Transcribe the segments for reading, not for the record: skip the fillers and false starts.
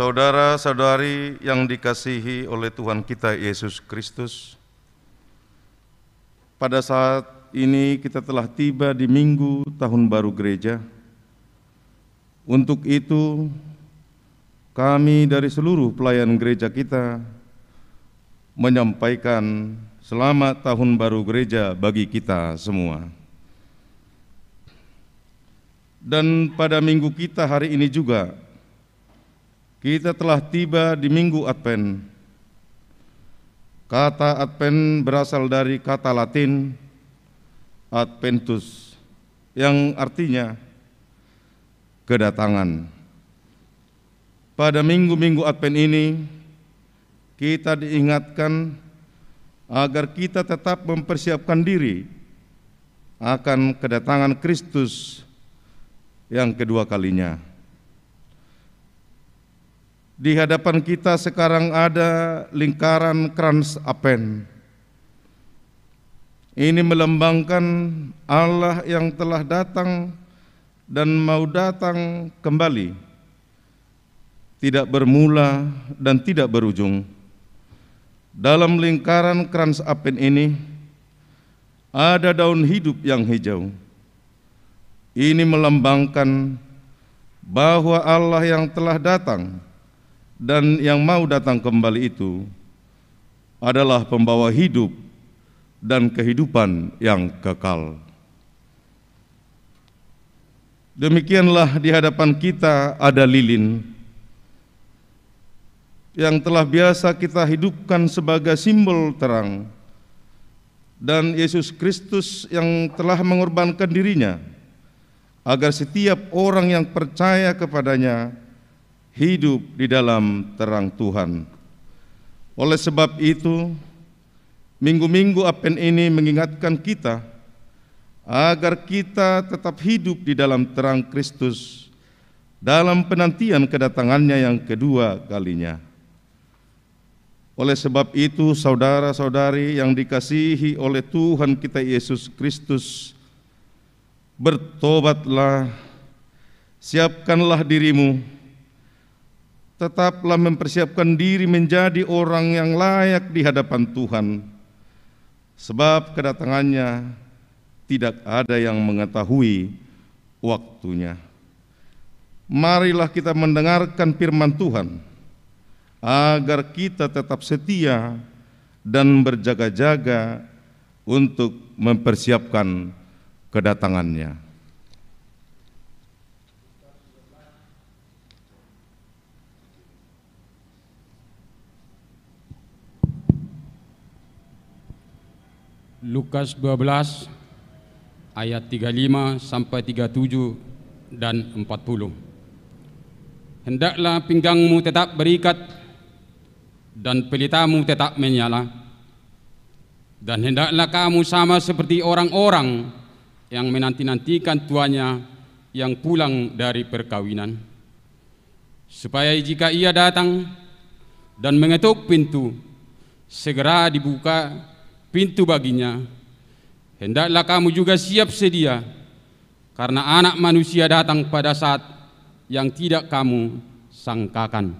Saudara-saudari yang dikasihi oleh Tuhan kita Yesus Kristus, pada saat ini kita telah tiba di Minggu Tahun Baru Gereja. Untuk itu, kami dari seluruh pelayan gereja kita menyampaikan selamat Tahun Baru Gereja bagi kita semua. Dan pada minggu kita hari ini juga, kita telah tiba di Minggu Advent. Kata Advent berasal dari kata Latin adventus, yang artinya kedatangan. Pada minggu-minggu Advent ini, kita diingatkan agar kita tetap mempersiapkan diri akan kedatangan Kristus yang kedua kalinya. Di hadapan kita sekarang ada lingkaran krans Advent. Ini melambangkan Allah yang telah datang dan mau datang kembali, tidak bermula dan tidak berujung. Dalam lingkaran krans Advent ini ada daun hidup yang hijau. Ini melambangkan bahwa Allah yang telah datang dan yang mau datang kembali itu adalah pembawa hidup dan kehidupan yang kekal. Demikianlah di hadapan kita ada lilin yang telah biasa kita hidupkan sebagai simbol terang, dan Yesus Kristus yang telah mengorbankan dirinya agar setiap orang yang percaya kepadanya hidup di dalam terang Tuhan. Oleh sebab itu, minggu-minggu Advent ini mengingatkan kita agar kita tetap hidup di dalam terang Kristus dalam penantian kedatangannya yang kedua kalinya. Oleh sebab itu, saudara-saudari yang dikasihi oleh Tuhan kita Yesus Kristus, bertobatlah, siapkanlah dirimu, tetaplah mempersiapkan diri menjadi orang yang layak di hadapan Tuhan, sebab kedatangannya tidak ada yang mengetahui waktunya. Marilah kita mendengarkan firman Tuhan, agar kita tetap setia dan berjaga-jaga untuk mempersiapkan kedatangannya. Lukas 12 ayat 35 sampai 37 dan 40. Hendaklah pinggangmu tetap berikat dan pelitamu tetap menyala, dan hendaklah kamu sama seperti orang-orang yang menanti-nantikan tuannya yang pulang dari perkawinan, supaya jika ia datang dan mengetuk pintu, segera dibuka pintu baginya. Hendaklah kamu juga siap sedia, karena Anak Manusia datang pada saat yang tidak kamu sangkakan.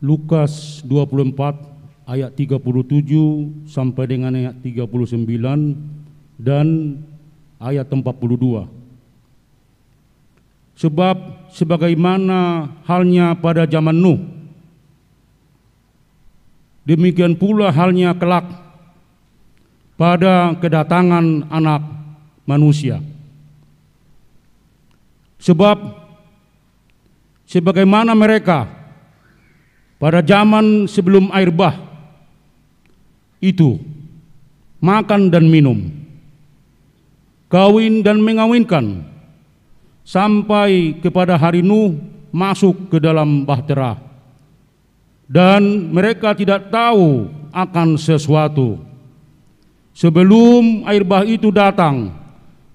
Lukas 24 ayat 37 sampai dengan ayat 39 dan ayat 42. Sebab sebagaimana halnya pada zaman Nuh, demikian pula halnya kelak pada kedatangan Anak Manusia. Sebab sebagaimana mereka pada zaman sebelum air bah itu makan dan minum, kawin dan mengawinkan, sampai kepada hari Nuh masuk ke dalam bahtera, dan mereka tidak tahu akan sesuatu sebelum air bah itu datang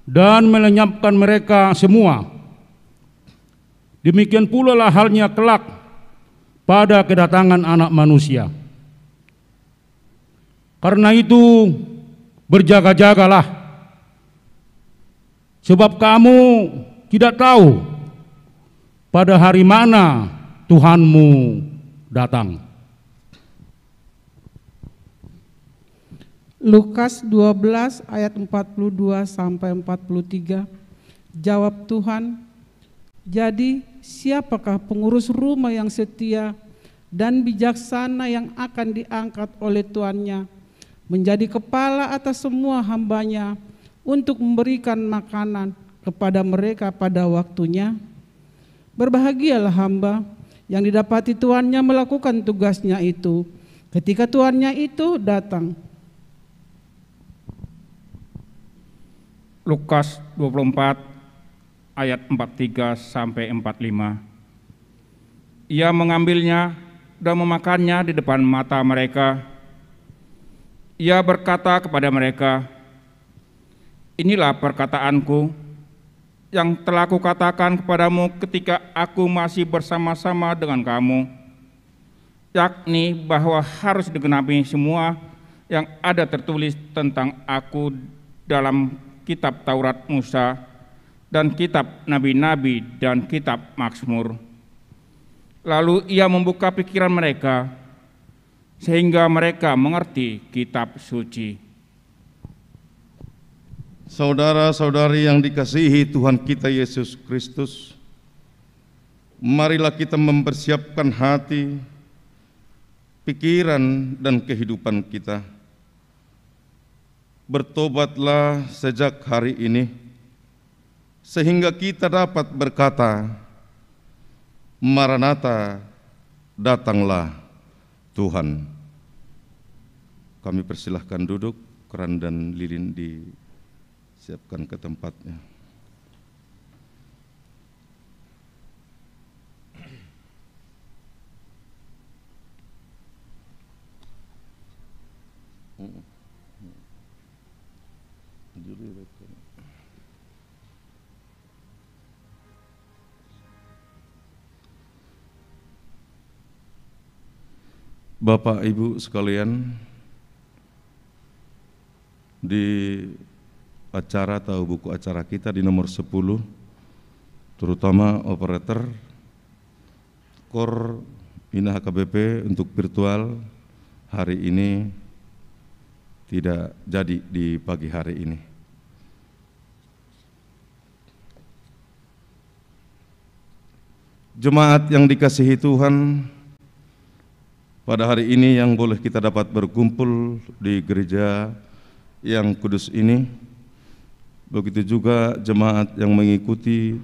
dan melenyapkan mereka semua. Demikian pula lah halnya kelak pada kedatangan Anak Manusia. Karena itu berjaga-jagalah, sebab kamu tidak tahu pada hari mana Tuhanmu datang. Lukas 12 ayat 42 sampai 43. Jawab Tuhan, jadi siapakah pengurus rumah yang setia dan bijaksana yang akan diangkat oleh tuannya menjadi kepala atas semua hambanya untuk memberikan makanan kepada mereka pada waktunya? Berbahagialah hamba yang didapati tuannya melakukan tugasnya itu ketika tuannya itu datang. Lukas 24 ayat 43 sampai 45. Ia mengambilnya dan memakannya di depan mata mereka. Ia berkata kepada mereka, inilah perkataanku yang telah kukatakan kepadamu ketika aku masih bersama-sama dengan kamu, yakni bahwa harus digenapi semua yang ada tertulis tentang aku dalam kitab Taurat Musa dan kitab nabi-nabi dan kitab Mazmur. Lalu ia membuka pikiran mereka sehingga mereka mengerti kitab suci. Saudara-saudari yang dikasihi Tuhan kita Yesus Kristus, marilah kita mempersiapkan hati, pikiran, dan kehidupan kita. Bertobatlah sejak hari ini, sehingga kita dapat berkata, Maranatha, datanglah Tuhan. Kami persilahkan duduk, keran dan lilin disiapkan ke tempatnya. Bapak Ibu sekalian, di acara atau buku acara kita di nomor 10, terutama operator KOR Bina HKBP untuk virtual hari ini tidak jadi di pagi hari ini. Jemaat yang dikasihi Tuhan, pada hari ini yang boleh kita dapat berkumpul di gereja yang kudus ini, begitu juga jemaat yang mengikuti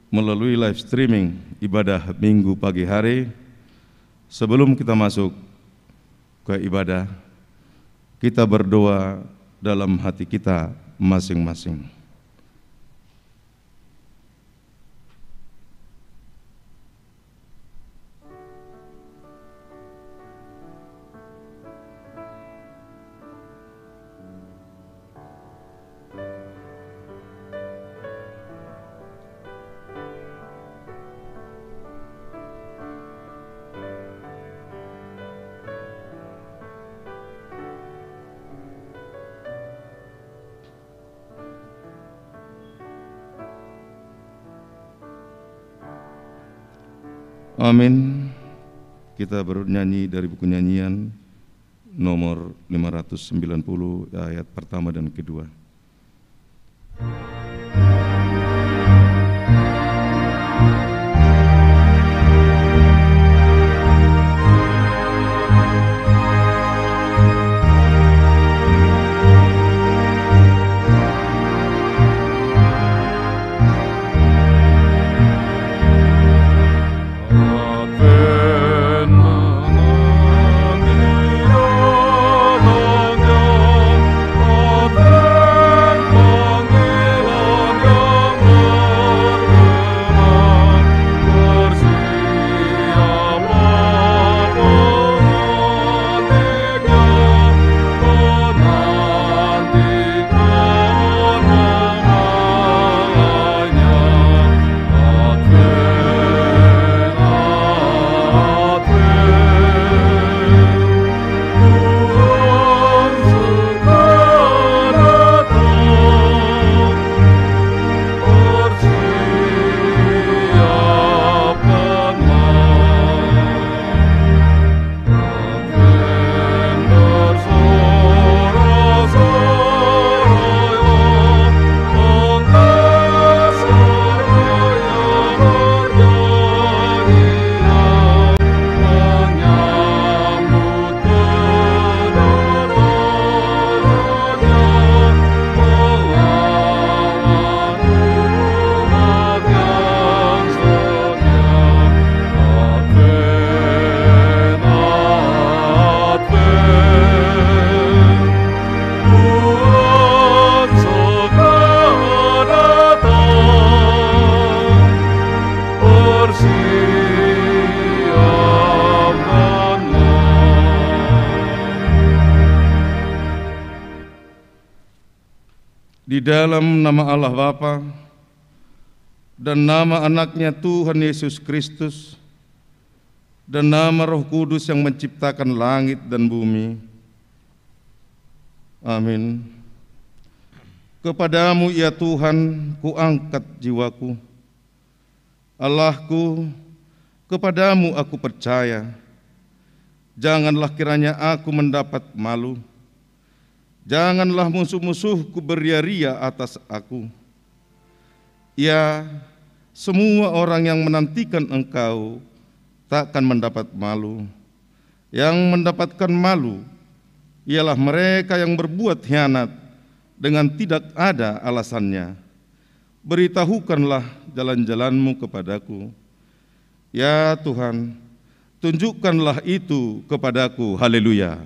melalui live streaming ibadah Minggu pagi hari. Sebelum kita masuk ke ibadah, kita berdoa dalam hati kita masing-masing. Amin. Kita bernyanyi dari buku nyanyian nomor 590 ayat pertama dan kedua. Amen. Di dalam nama Allah Bapa dan nama anaknya Tuhan Yesus Kristus dan nama Roh Kudus yang menciptakan langit dan bumi. Amin. Kepadamu ya Tuhan, kuangkat jiwaku. Allahku, kepadamu aku percaya. Janganlah kiranya aku mendapat malu. Janganlah musuh-musuhku beria-ria atas aku. Ya, semua orang yang menantikan Engkau takkan mendapat malu. Yang mendapatkan malu ialah mereka yang berbuat khianat dengan tidak ada alasannya. Beritahukanlah jalan-jalan-Mu kepadaku. Ya Tuhan, tunjukkanlah itu kepadaku. Haleluya.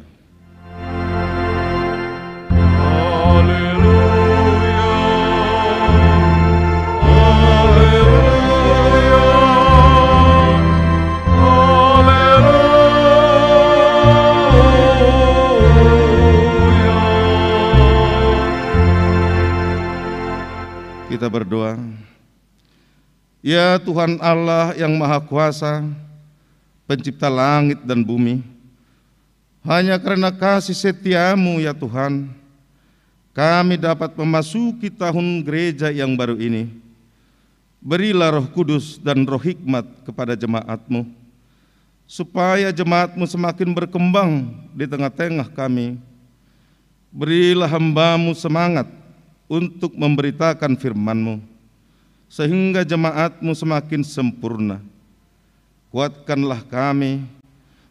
Kita berdoa. Ya Tuhan Allah yang Maha Kuasa, Pencipta langit dan bumi, hanya karena kasih setia-Mu ya Tuhan, kami dapat memasuki tahun gereja yang baru ini. Berilah Roh Kudus dan Roh Hikmat kepada jemaat-Mu, supaya jemaat-Mu semakin berkembang di tengah-tengah kami. Berilah hamba-Mu semangat untuk memberitakan firman-Mu, sehingga jemaat-Mu semakin sempurna. Kuatkanlah kami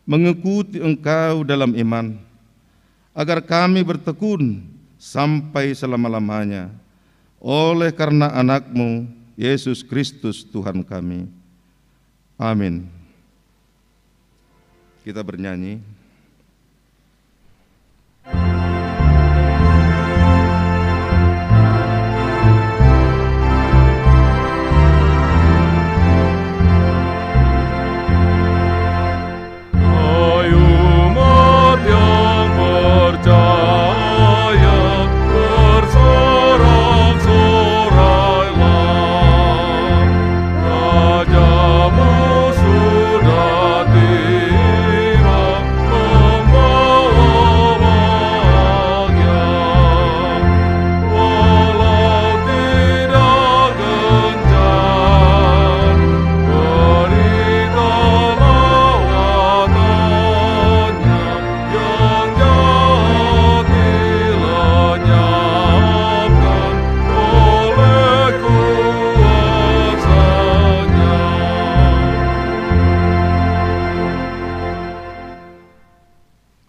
mengikuti Engkau dalam iman, agar kami bertekun sampai selama-lamanya, oleh karena anak-Mu, Yesus Kristus Tuhan kami. Amin. Kita bernyanyi.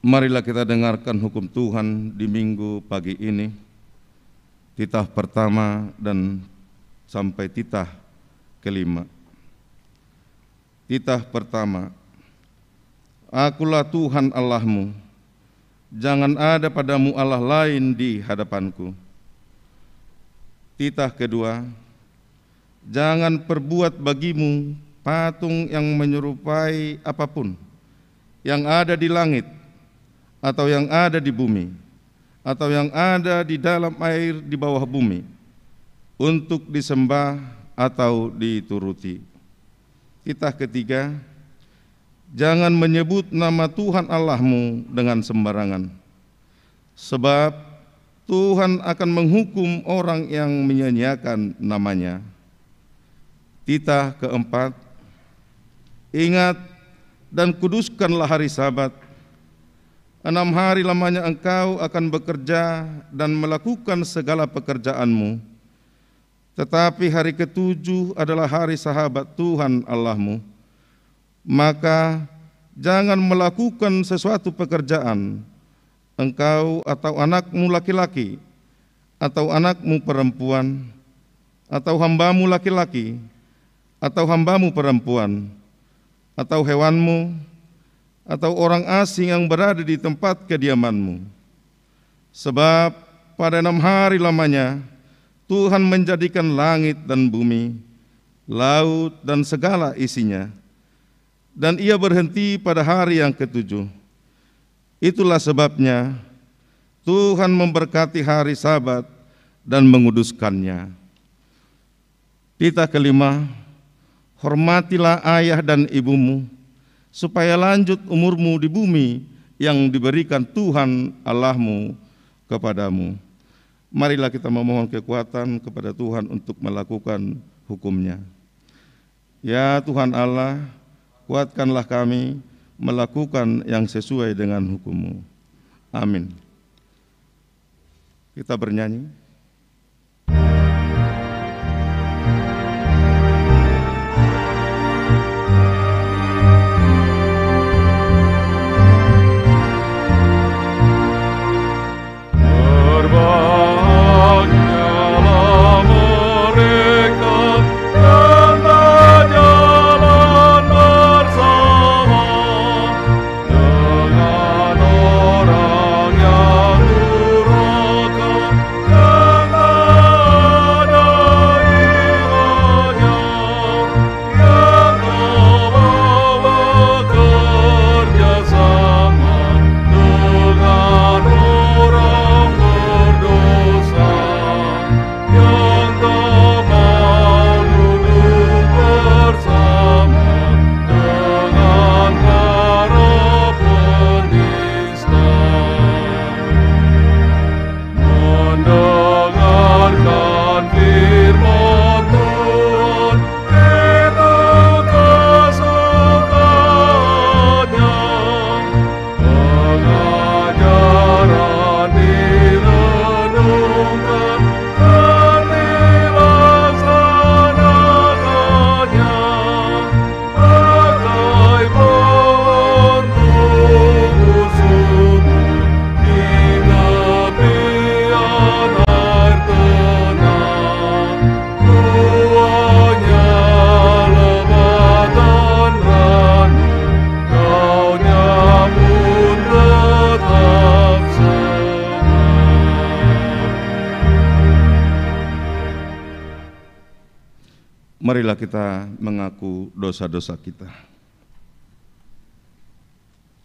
Marilah kita dengarkan hukum Tuhan di minggu pagi ini, titah pertama dan sampai titah kelima. Titah pertama, Akulah Tuhan Allahmu, jangan ada padamu Allah lain di hadapanku. Titah kedua, jangan perbuat bagimu patung yang menyerupai apapun yang ada di langit, atau yang ada di bumi, atau yang ada di dalam air di bawah bumi, untuk disembah atau dituruti. Titah ketiga, jangan menyebut nama Tuhan Allahmu dengan sembarangan, sebab Tuhan akan menghukum orang yang menyia-nyiakan namanya. Titah keempat, ingat dan kuduskanlah hari Sabat. 6 hari lamanya engkau akan bekerja dan melakukan segala pekerjaanmu. Tetapi hari ke-7 adalah hari Sabat Tuhan Allahmu. Maka jangan melakukan sesuatu pekerjaan, engkau atau anakmu laki-laki, atau anakmu perempuan, atau hambamu laki-laki, atau hambamu perempuan, atau hewanmu, atau orang asing yang berada di tempat kediamanmu. Sebab pada 6 hari lamanya Tuhan menjadikan langit dan bumi, laut dan segala isinya, dan Ia berhenti pada hari yang ke-7. Itulah sebabnya Tuhan memberkati hari Sabat dan menguduskannya. Titah kelima, hormatilah ayah dan ibumu, supaya lanjut umurmu di bumi yang diberikan Tuhan Allahmu kepadamu. Marilah kita memohon kekuatan kepada Tuhan untuk melakukan hukum-Nya. Ya Tuhan Allah, kuatkanlah kami melakukan yang sesuai dengan hukum-Mu. Amin. Kita bernyanyi. Marilah kita mengaku dosa-dosa kita.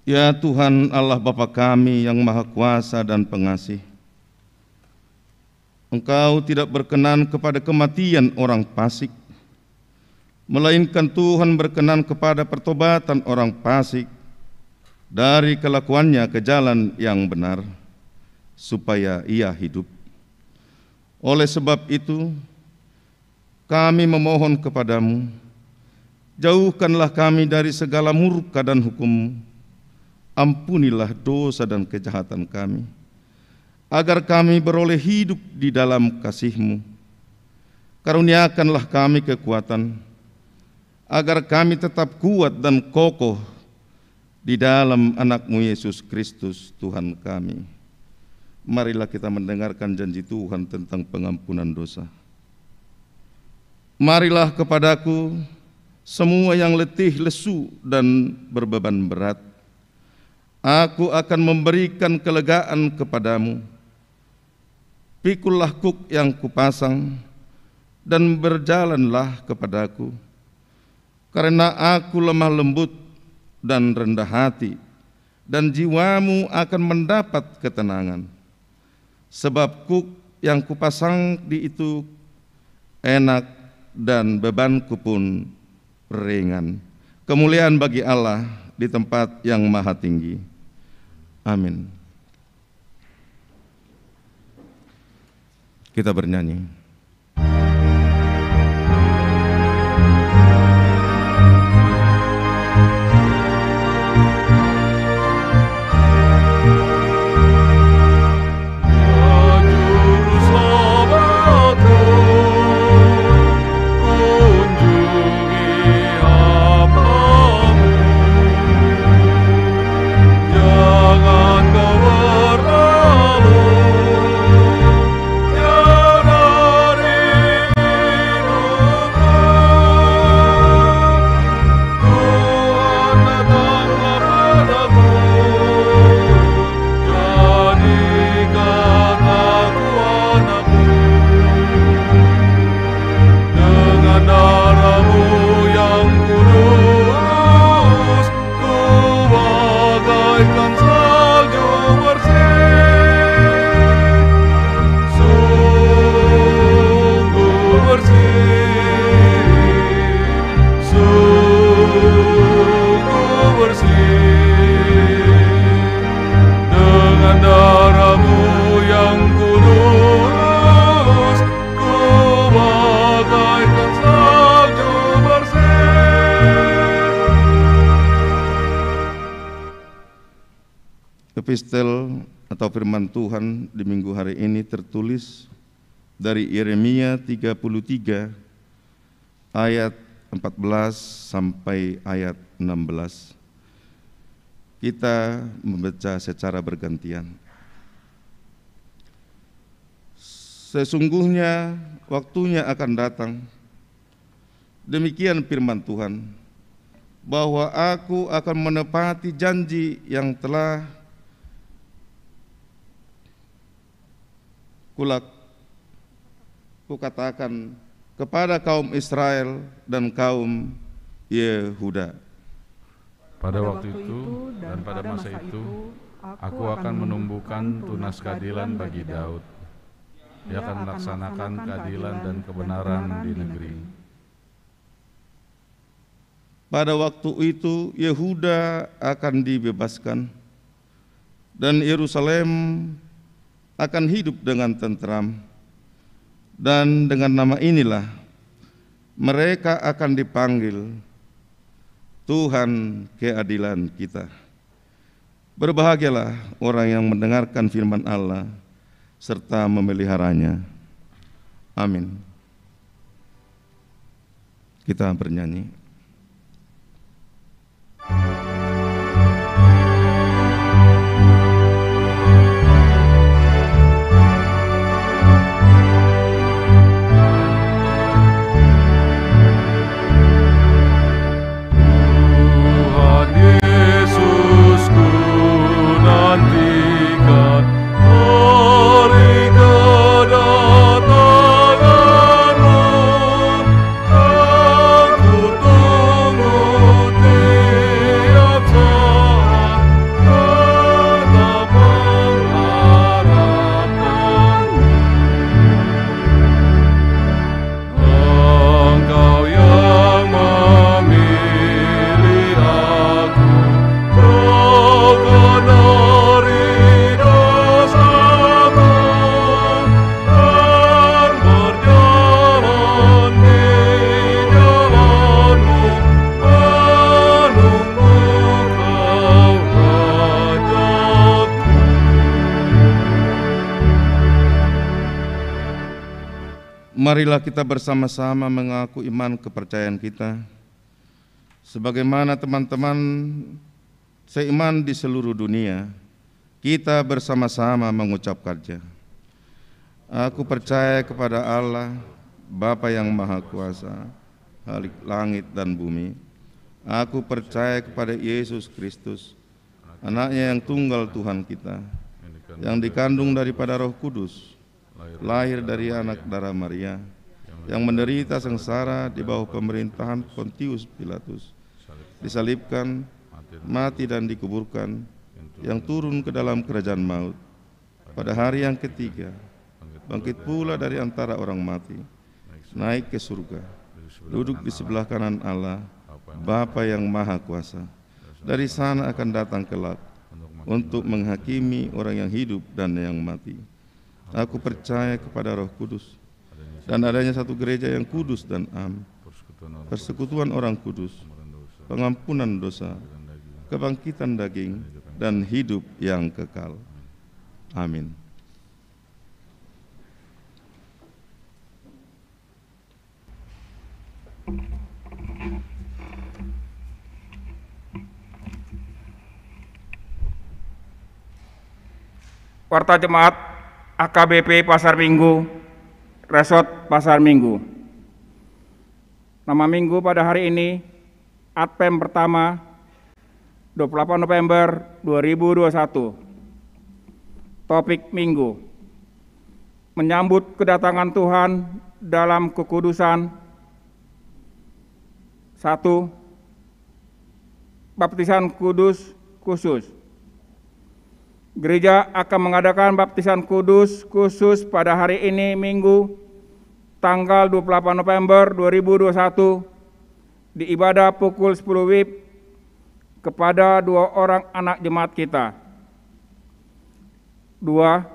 Ya Tuhan Allah Bapa kami yang Maha Kuasa dan Pengasih, Engkau tidak berkenan kepada kematian orang fasik, melainkan Tuhan berkenan kepada pertobatan orang fasik dari kelakuannya ke jalan yang benar, supaya ia hidup. Oleh sebab itu, kami memohon kepadamu, jauhkanlah kami dari segala murka dan hukum, ampunilah dosa dan kejahatan kami, agar kami beroleh hidup di dalam kasih-Mu. Karuniakanlah kami kekuatan, agar kami tetap kuat dan kokoh di dalam anak-Mu Yesus Kristus Tuhan kami. Marilah kita mendengarkan janji Tuhan tentang pengampunan dosa. Marilah kepadaku semua yang letih, lesu, dan berbeban berat. Aku akan memberikan kelegaan kepadamu. Pikullah kuk yang kupasang, dan berjalanlah kepadaku. Karena aku lemah lembut dan rendah hati, dan jiwamu akan mendapat ketenangan. Sebab kuk yang kupasang di itu enak, dan bebanku pun ringan. Kemuliaan bagi Allah di tempat yang maha tinggi. Amin. Kita bernyanyi. Jangan kau berlalu, Epistel atau firman Tuhan di minggu hari ini tertulis dari Yeremia 33 ayat 14 sampai ayat 16. Kita membaca secara bergantian. Sesungguhnya waktunya akan datang, demikian firman Tuhan, bahwa aku akan menepati janji yang telah kukatakan kepada kaum Israel dan kaum Yehuda. Pada waktu itu dan pada masa itu, aku akan menumbuhkan tunas keadilan bagi Daud. Dia akan melaksanakan keadilan dan kebenaran di negeri. Pada waktu itu Yehuda akan dibebaskan dan Yerusalem akan hidup dengan tentram, dan dengan nama inilah mereka akan dipanggil Tuhan keadilan kita. Berbahagialah orang yang mendengarkan firman Allah serta memeliharanya. Amin. Kita bernyanyi. Marilah kita bersama-sama mengaku iman kepercayaan kita, sebagaimana teman-teman seiman di seluruh dunia, kita bersama-sama mengucapkannya. Aku percaya kepada Allah, Bapa yang Maha Kuasa, Khalik langit dan bumi. Aku percaya kepada Yesus Kristus, Anaknya yang tunggal Tuhan kita, yang dikandung daripada Roh Kudus, lahir dari anak darah Maria, yang menderita sengsara di bawah pemerintahan Pontius Pilatus, disalibkan, mati dan dikuburkan, yang turun ke dalam kerajaan maut, pada hari yang ketiga, bangkit pula dari antara orang mati, naik ke surga, duduk di sebelah kanan Allah, Bapa yang Maha Kuasa. Dari sana akan datang kelak untuk menghakimi orang yang hidup dan yang mati. Aku percaya kepada Roh Kudus dan adanya satu gereja yang kudus dan am, persekutuan orang kudus, pengampunan dosa, kebangkitan daging, dan hidup yang kekal. Amin. Warta Jemaat AKBP Pasar Minggu, Resort Pasar Minggu. Nama minggu pada hari ini, Advent pertama, 28 November 2021. Topik minggu, menyambut kedatangan Tuhan dalam kekudusan. 1. Baptisan kudus khusus. Gereja akan mengadakan baptisan kudus khusus pada hari ini Minggu tanggal 28 November 2021 di ibadah pukul 10 WIB kepada 2 orang anak jemaat kita. 2.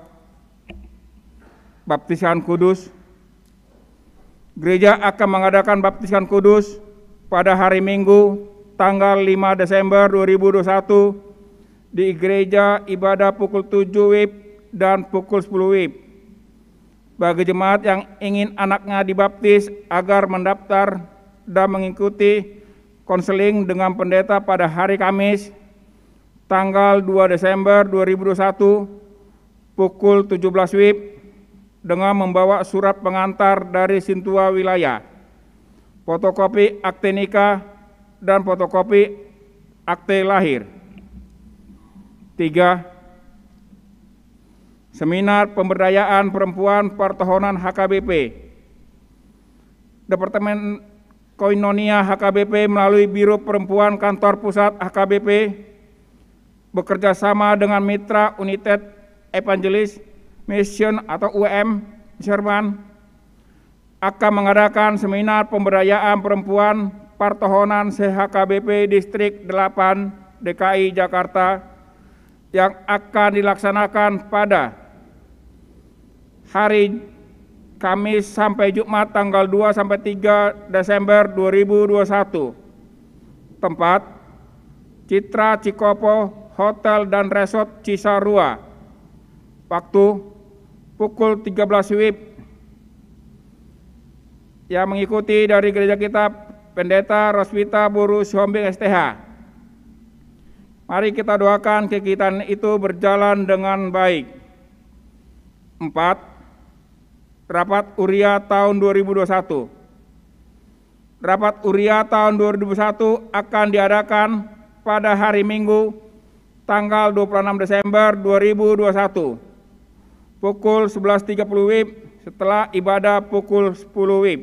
Baptisan kudus. Gereja akan mengadakan baptisan kudus pada hari Minggu tanggal 5 Desember 2021 di gereja ibadah pukul 7 WIB dan pukul 10 WIB. Bagi jemaat yang ingin anaknya dibaptis agar mendaftar dan mengikuti konseling dengan pendeta pada hari Kamis, tanggal 2 Desember 2021, pukul 17 WIB, dengan membawa surat pengantar dari Sintua Wilayah, fotokopi akte nikah, dan fotokopi akte lahir. 3. Seminar Pemberdayaan Perempuan Pertahunan HKBP. Departemen Koinonia HKBP melalui Biro Perempuan Kantor Pusat HKBP bekerja sama dengan Mitra United Evangelis Mission atau UM Jerman akan mengadakan seminar pemberdayaan perempuan pertahunan HKBP Distrik 8 DKI Jakarta yang akan dilaksanakan pada hari Kamis sampai Jumat tanggal 2 sampai 3 Desember 2021. Tempat Citra Cikopo Hotel dan Resort Cisarua. Waktu pukul 13 WIB. Yang mengikuti dari gereja kita Pendeta Roswita Buru Siombing STH. Mari kita doakan kegiatan itu berjalan dengan baik. 4. Rapat Uria tahun 2021. Rapat Uria tahun 2021 akan diadakan pada hari Minggu tanggal 26 Desember 2021 pukul 11.30 WIB setelah ibadah pukul 10 WIB.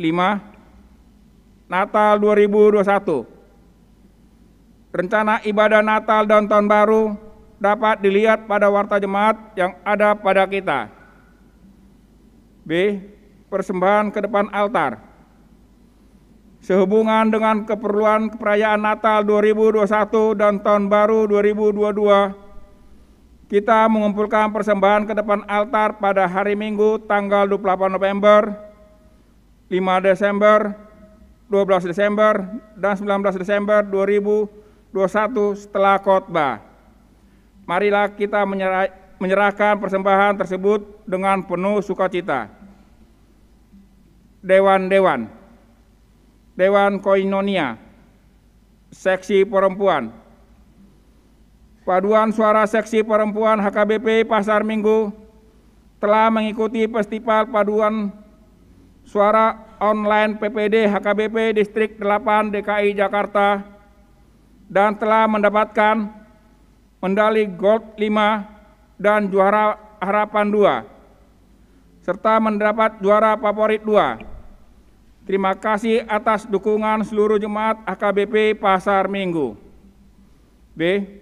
5. Natal 2021. Rencana ibadah Natal dan Tahun Baru dapat dilihat pada warta jemaat yang ada pada kita. B. Persembahan ke depan altar. Sehubungan dengan keperluan perayaan Natal 2021 dan Tahun Baru 2022, kita mengumpulkan persembahan ke depan altar pada hari Minggu tanggal 28 November, 5 Desember, 12 Desember, dan 19 Desember 2021 setelah khotbah. Marilah kita menyerahkan persembahan tersebut dengan penuh sukacita. Dewan Koinonia, Seksi Perempuan. Paduan Suara Seksi Perempuan HKBP Pasar Minggu telah mengikuti Festival Paduan Suara Online PPD HKBP Distrik 8 DKI Jakarta dan telah mendapatkan medali Gold 5 dan juara harapan 2, serta mendapat juara favorit 2. Terima kasih atas dukungan seluruh jemaat HKBP Pasar Minggu. B.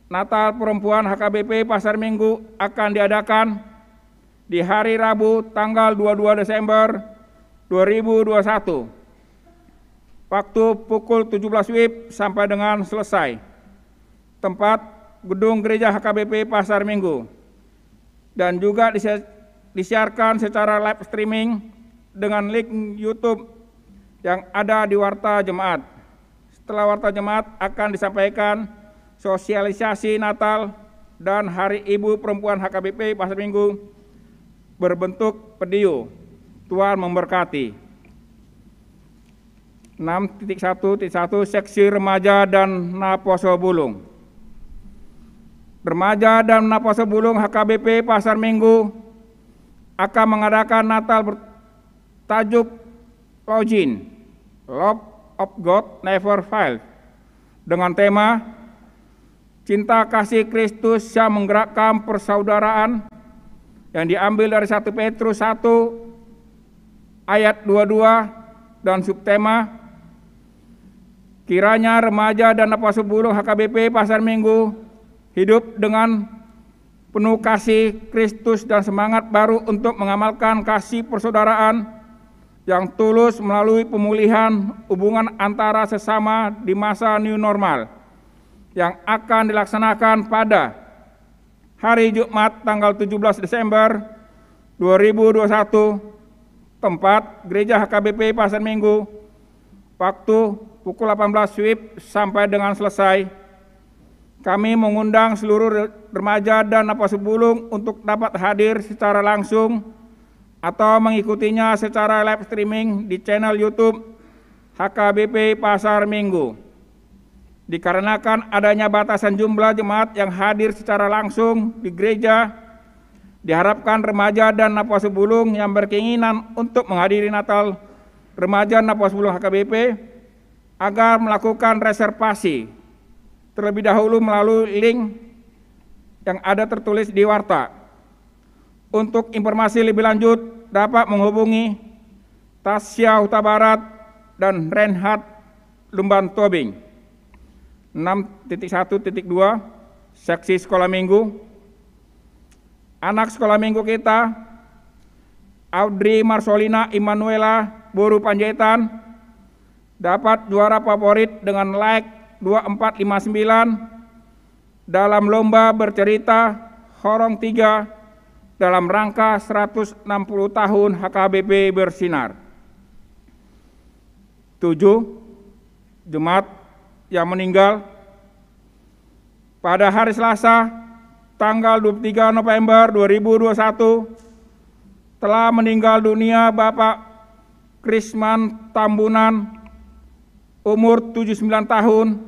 Natal Perempuan HKBP Pasar Minggu akan diadakan di hari Rabu tanggal 22 Desember 2021. Waktu pukul 17 WIB sampai dengan selesai. Tempat gedung gereja HKBP Pasar Minggu, dan juga disiarkan secara live streaming dengan link YouTube yang ada di warta jemaat. Setelah warta jemaat akan disampaikan sosialisasi Natal dan Hari Ibu Perempuan HKBP Pasar Minggu berbentuk video. Tuhan memberkati. 6.1.1 Seksi Remaja dan Naposo Bulung. Remaja dan Naposo Bulung HKBP Pasar Minggu akan mengadakan Natal bertajuk Login, Love of God Never Fails, dengan tema Cinta Kasih Kristus yang menggerakkan persaudaraan, yang diambil dari 1 Petrus 1 ayat 22 dan subtema kiranya remaja dan Naposo Bulung HKBP Pasar Minggu hidup dengan penuh kasih Kristus dan semangat baru untuk mengamalkan kasih persaudaraan yang tulus melalui pemulihan hubungan antara sesama di masa new normal yang akan dilaksanakan pada hari Jumat tanggal 17 Desember 2021, tempat Gereja HKBP Pasar Minggu, waktu pukul 18 WIB sampai dengan selesai. Kami mengundang seluruh remaja dan Napos Bulung untuk dapat hadir secara langsung atau mengikutinya secara live streaming di channel YouTube HKBP Pasar Minggu. Dikarenakan adanya batasan jumlah jemaat yang hadir secara langsung di gereja, diharapkan remaja dan Napos Bulung yang berkeinginan untuk menghadiri Natal Remaja Napos Bulung HKBP agar melakukan reservasi terlebih dahulu melalui link yang ada tertulis di warta. Untuk informasi lebih lanjut dapat menghubungi Tasya Huta Barat dan Reinhard Lumban Tobing. 6.1.2 Seksi Sekolah Minggu. Anak sekolah minggu kita Audrey Marsolina Immanuela Boru Panjaitan dapat juara favorit dengan like 2459 dalam lomba bercerita Horong 3 dalam rangka 160 tahun HKBP bersinar. 7. Jemaat yang meninggal pada hari Selasa tanggal 23 November 2021 telah meninggal dunia Bapak Krisman Tambunan umur 79 tahun,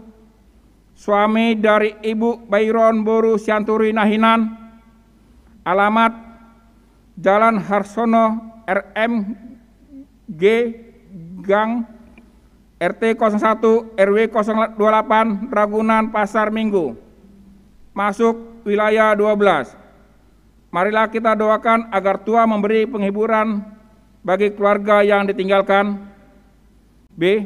suami dari Ibu Bayron Boru Sianturi Nahinan, alamat Jalan Harsono RMG Gang RT 01 RW 028 Ragunan Pasar Minggu, masuk wilayah 12. Marilah kita doakan agar Tuhan memberi penghiburan bagi keluarga yang ditinggalkan. B.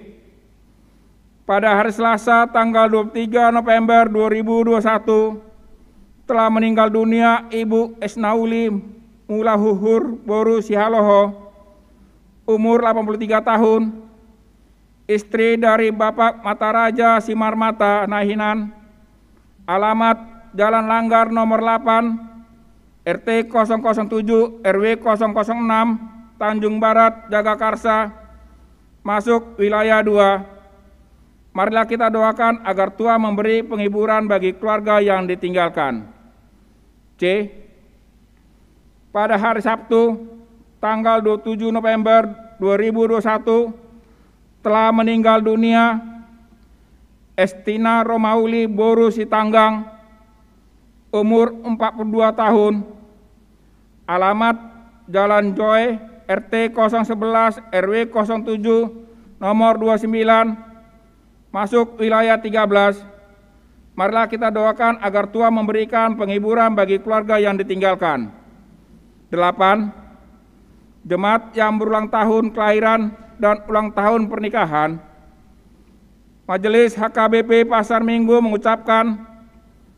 Pada hari Selasa tanggal 23 November 2021 telah meninggal dunia Ibu Esnauli Mulahuhur Boru Sihaloho, umur 83 tahun, istri dari Bapak Mataraja Simarmata Nahinan, alamat Jalan Langgar nomor 8, RT 007 RW 006, Tanjung Barat, Jagakarsa, masuk wilayah 2. Marilah kita doakan agar Tuhan memberi penghiburan bagi keluarga yang ditinggalkan. C. Pada hari Sabtu, tanggal 27 November 2021, telah meninggal dunia Estina Romauli Boru Sitanggang, umur 42 tahun, alamat Jalan Joy, RT 011 RW 07 nomor 29, masuk wilayah 13. Marilah kita doakan agar Tuhan memberikan penghiburan bagi keluarga yang ditinggalkan. 8. Jemaat yang berulang tahun kelahiran dan ulang tahun pernikahan. Majelis HKBP Pasar Minggu mengucapkan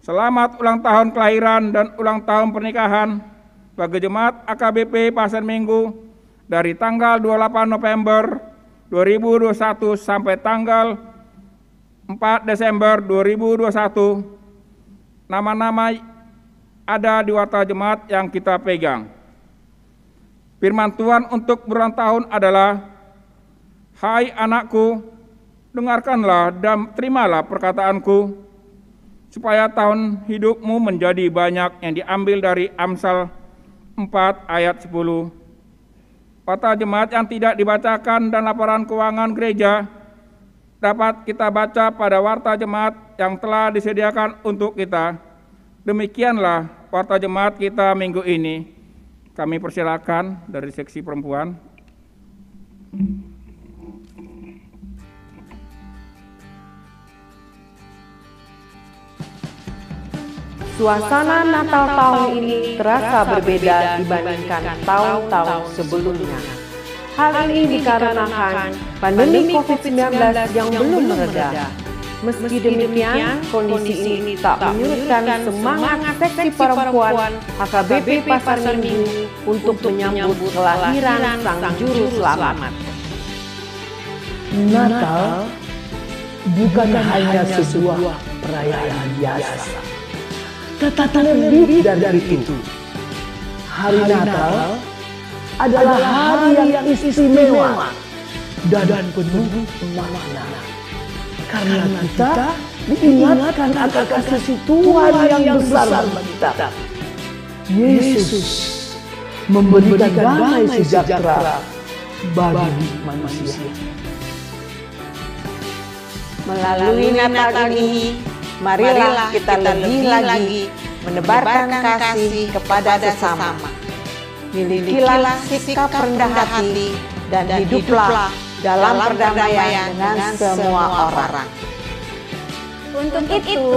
selamat ulang tahun kelahiran dan ulang tahun pernikahan bagi jemaat HKBP Pasar Minggu dari tanggal 28 November 2021 sampai tanggal 4 Desember 2021. Nama-nama ada di warta jemaat yang kita pegang. Firman Tuhan untuk berulang tahun adalah, hai anakku, dengarkanlah dan terimalah perkataanku, supaya tahun hidupmu menjadi banyak, yang diambil dari Amsal 4 ayat 10. Warta jemaat yang tidak dibacakan dan laporan keuangan gereja dapat kita baca pada warta jemaat yang telah disediakan untuk kita. Demikianlah warta jemaat kita minggu ini. Kami persilakan dari seksi perempuan. Suasana Natal tahun ini terasa berbeda dibandingkan tahun-tahun sebelumnya. Hal ini dikarenakan pandemi COVID-19 yang belum mereda. Meski demikian, kondisi ini tak menyurutkan semangat seksi perempuan HKBP Pasar Minggu untuk menyambut kelahiran Sang Juru Selamat. Natal bukan hanya sebuah perayaan biasa, tetapi lebih dari itu. Hari Natal adalah hari yang istimewa, dan penuh makna. Karena kita diingatkan akan kasih Tuhan yang besar bagi kita. Yesus memberikan damai sejahtera bagi manusia. Melalui Natal ini, marilah kita lebih lagi menebarkan kasih kepada sesama. Milikilah sikap rendah hati dan hiduplah dalam perdamaian dengan semua orang. Untuk itu,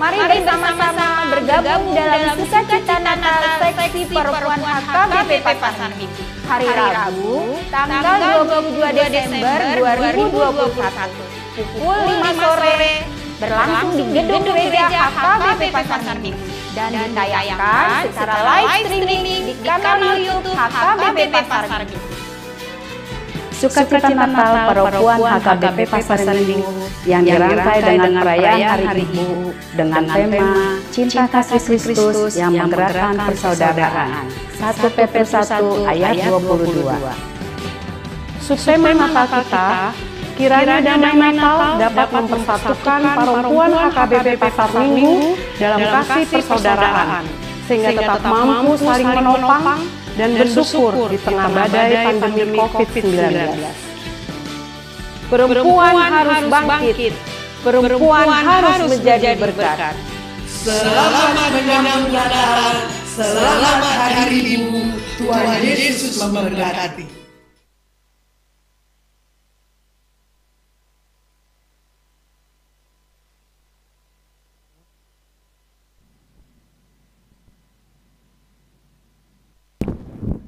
mari bersama-sama bergabung dalam sukacita Natal seksi perempuan HKBP Pasar Minggu. Hari Rabu, tanggal 22 Desember 2021, pukul 5 sore, berlangsung di gedung gereja HKBP Pasar Minggu dan ditayangkan secara live streaming di kanal YouTube HKBP Pasar Minggu. Sukacita Natal perempuan HKBP Pasar Minggu yang dirangkai dengan perayaan Hari Ibu dengan tema Cinta Kasih Kristus yang menggerakkan persaudaraan. 1 Petrus 1 ayat 22. Subtema Natal kita, kiranya damai Natal dapat mempersatukan perempuan HKBP Pasar Minggu dalam kasih persaudaraan, sehingga tetap mampu saling menopang dan bersyukur di tengah badai pandemi COVID-19. Perempuan harus bangkit, perempuan harus menjadi berkat. Selamat menyambut Natal, selamat Hari Ibu, Tuhan Yesus memberkati.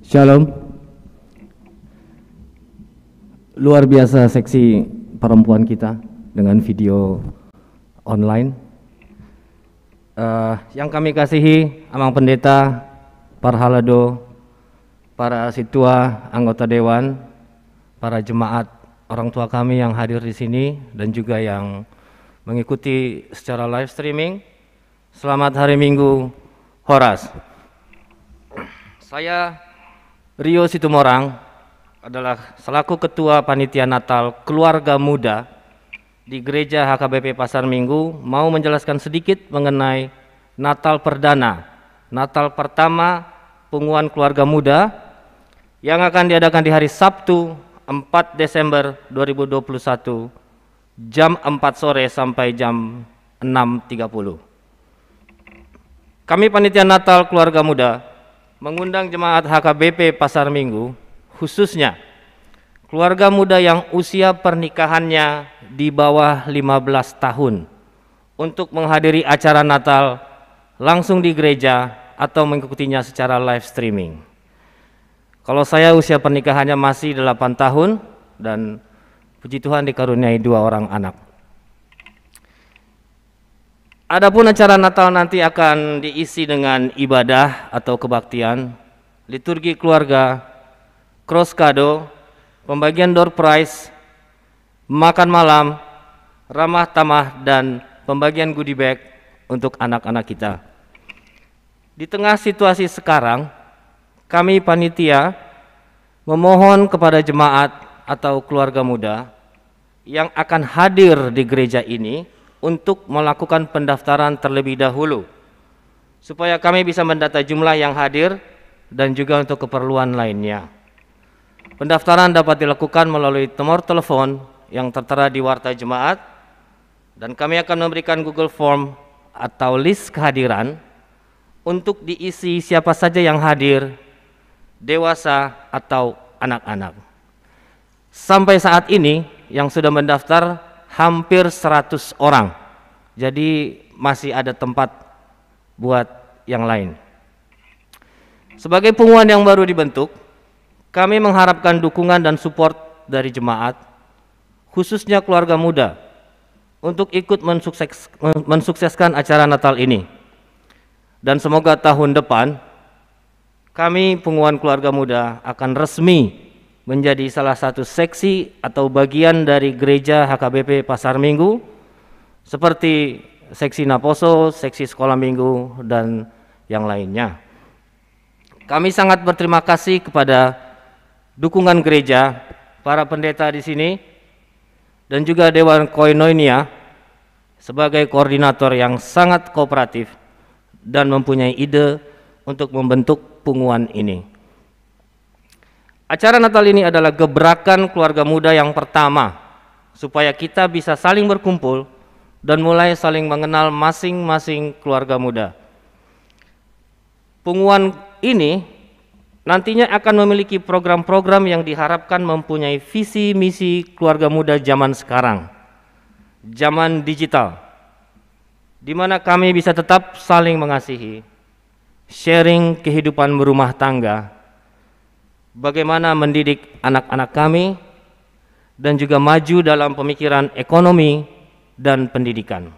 Shalom. Luar biasa seksi perempuan kita dengan video online. Yang kami kasihi Amang Pendeta, para halado, para situa, anggota dewan, para jemaat, orang tua kami yang hadir di sini dan juga yang mengikuti secara live streaming. Selamat Hari Minggu Horas. Saya Rio Situmorang adalah selaku Ketua Panitia Natal Keluarga Muda di Gereja HKBP Pasar Minggu mau menjelaskan sedikit mengenai Natal Perdana, Natal pertama Punguan Keluarga Muda yang akan diadakan di hari Sabtu 4 Desember 2021 jam 4 sore sampai jam 6.30. Kami Panitia Natal Keluarga Muda mengundang jemaat HKBP Pasar Minggu, khususnya keluarga muda yang usia pernikahannya di bawah 15 tahun untuk menghadiri acara Natal langsung di gereja atau mengikutinya secara live streaming. Kalau saya usia pernikahannya masih 8 tahun dan puji Tuhan dikaruniai 2 orang anak. Adapun acara Natal nanti akan diisi dengan ibadah atau kebaktian, liturgi keluarga, cross kado, pembagian door prize, makan malam, ramah tamah, dan pembagian goodie bag untuk anak-anak kita. Di tengah situasi sekarang, kami panitia memohon kepada jemaat atau keluarga muda yang akan hadir di gereja ini untuk melakukan pendaftaran terlebih dahulu supaya kami bisa mendata jumlah yang hadir dan juga untuk keperluan lainnya. Pendaftaran dapat dilakukan melalui nomor telepon yang tertera di warta jemaat dan kami akan memberikan Google Form atau list kehadiran untuk diisi siapa saja yang hadir, dewasa atau anak-anak. Sampai saat ini yang sudah mendaftar hampir 100 orang, jadi masih ada tempat buat yang lain. Sebagai punguan yang baru dibentuk, kami mengharapkan dukungan dan support dari jemaat, khususnya keluarga muda, untuk ikut mensukseskan acara Natal ini. Dan semoga tahun depan, kami punguan keluarga muda akan resmi menjadi salah satu seksi atau bagian dari gereja HKBP Pasar Minggu seperti seksi Naposo, seksi sekolah minggu, dan yang lainnya. Kami sangat berterima kasih kepada dukungan gereja, para pendeta di sini, dan juga Dewan Koinonia sebagai koordinator yang sangat kooperatif dan mempunyai ide untuk membentuk punguan ini. Acara Natal ini adalah gebrakan keluarga muda yang pertama supaya kita bisa saling berkumpul dan mulai saling mengenal masing-masing keluarga muda. Punguan ini nantinya akan memiliki program-program yang diharapkan mempunyai visi misi keluarga muda zaman sekarang, zaman digital, di mana kami bisa tetap saling mengasihi, sharing kehidupan berumah tangga, bagaimana mendidik anak-anak kami, dan juga maju dalam pemikiran ekonomi dan pendidikan.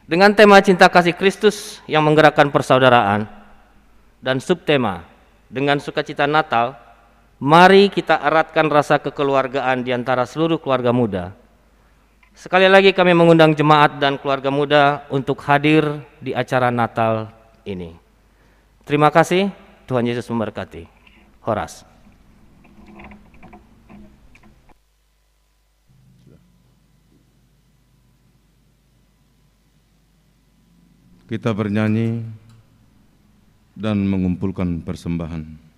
Dengan tema cinta kasih Kristus yang menggerakkan persaudaraan dan subtema dengan sukacita Natal, mari kita eratkan rasa kekeluargaan di antara seluruh keluarga muda. Sekali lagi kami mengundang jemaat dan keluarga muda untuk hadir di acara Natal ini. Terima kasih, Tuhan Yesus memberkati. Horas. Kita bernyanyi dan mengumpulkan persembahan.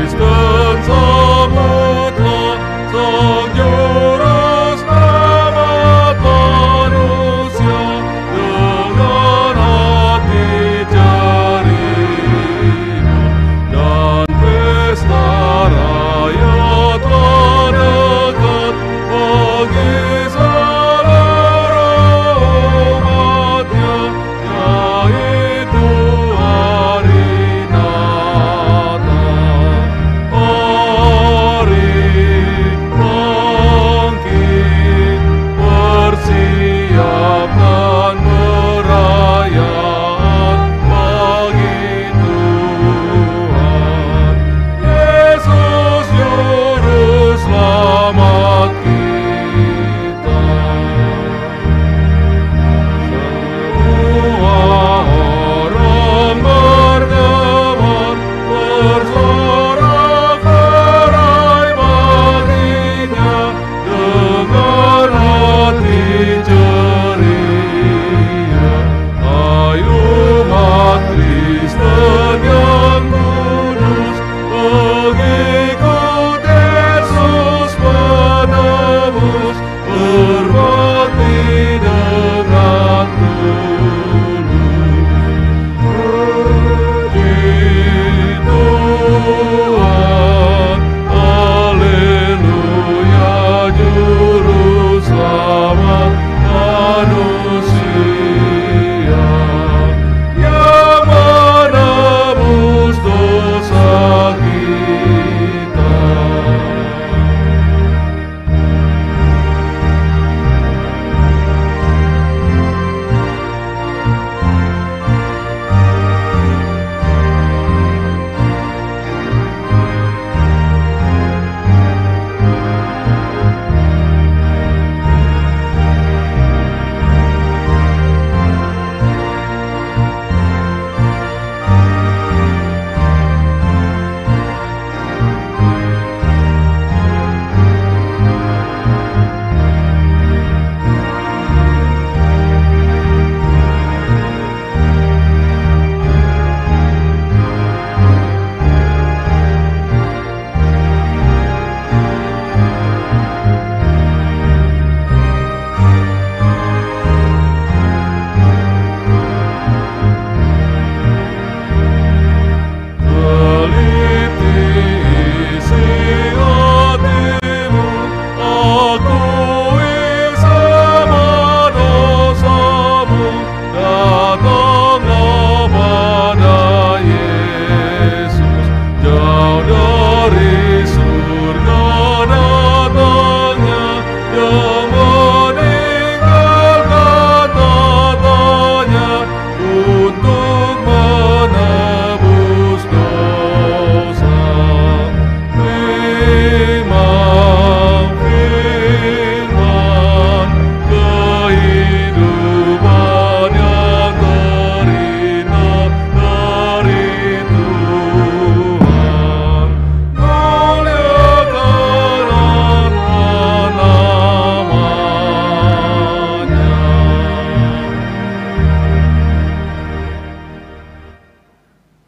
Kristen sebutlah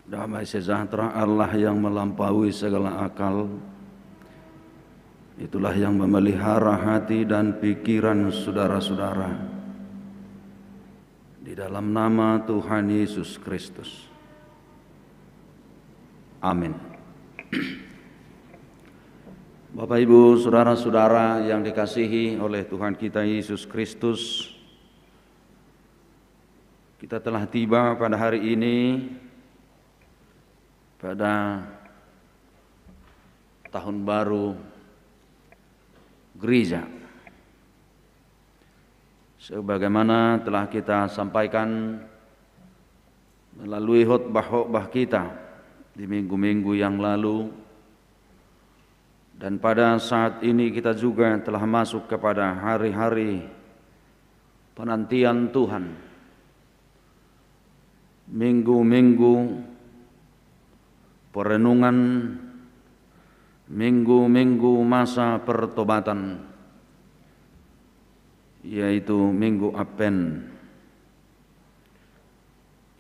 Damai sejahtera Allah yang melampaui segala akal, itulah yang memelihara hati dan pikiran saudara-saudara di dalam nama Tuhan Yesus Kristus. Amin. Bapak, Ibu, saudara-saudara yang dikasihi oleh Tuhan kita Yesus Kristus, kita telah tiba pada hari ini pada tahun baru gereja. Sebagaimana telah kita sampaikan melalui khotbah-khotbah kita di minggu-minggu yang lalu, dan pada saat ini kita juga telah masuk kepada hari-hari penantian Tuhan, minggu-minggu perenungan, minggu-minggu masa pertobatan, yaitu minggu Advent.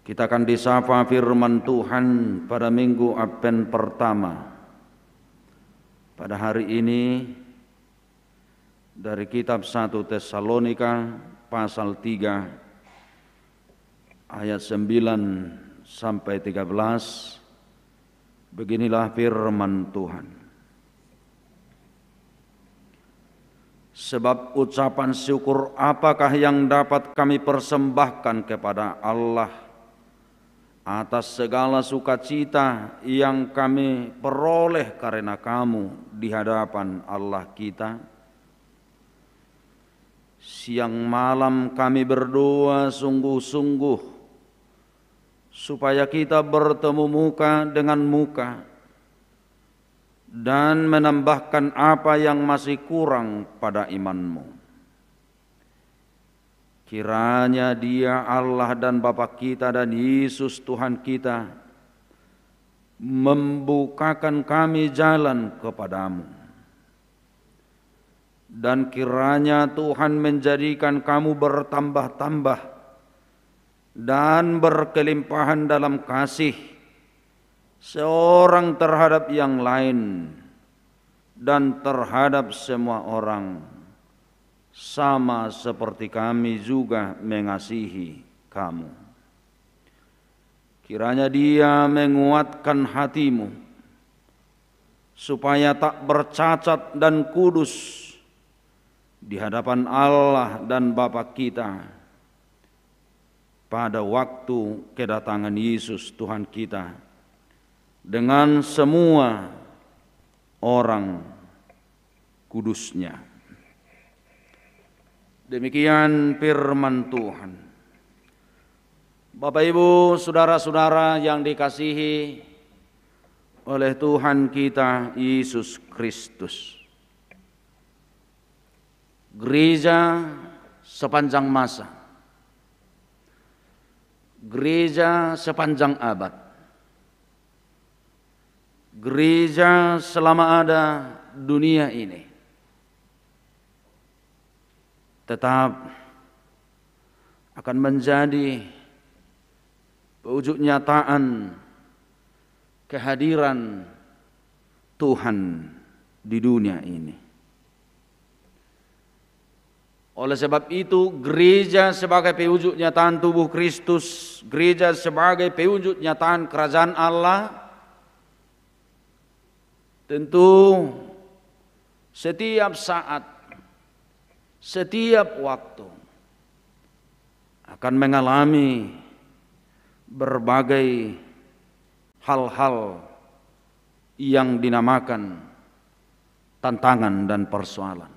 Kita akan disapa firman Tuhan pada minggu Advent pertama pada hari ini dari kitab 1 Tesalonika pasal 3 ayat 9 sampai 13. Beginilah firman Tuhan. Sebab ucapan syukur apakah yang dapat kami persembahkan kepada Allah atas segala sukacita yang kami peroleh karena kamu di hadapan Allah kita? Siang malam kami berdoa sungguh-sungguh supaya kita bertemu muka dengan muka dan menambahkan apa yang masih kurang pada imanmu. Kiranya Dia Allah dan Bapa kita dan Yesus Tuhan kita membukakan kami jalan kepadamu, dan kiranya Tuhan menjadikan kamu bertambah-tambah dan berkelimpahan dalam kasih seorang terhadap yang lain dan terhadap semua orang, sama seperti kami juga mengasihi kamu. Kiranya Dia menguatkan hatimu supaya tak bercacat dan kudus di hadapan Allah dan Bapa kita pada waktu kedatangan Yesus Tuhan kita dengan semua orang kudusnya. Demikian firman Tuhan. Bapak, Ibu, saudara-saudara yang dikasihi oleh Tuhan kita Yesus Kristus, gereja sepanjang masa, gereja sepanjang abad, gereja selama ada dunia ini, tetap akan menjadi wujud nyataan kehadiran Tuhan di dunia ini. Oleh sebab itu, gereja sebagai pewujud nyataan tubuh Kristus, gereja sebagai pewujud nyataan kerajaan Allah, tentu setiap saat, setiap waktu akan mengalami berbagai hal-hal yang dinamakan tantangan dan persoalan.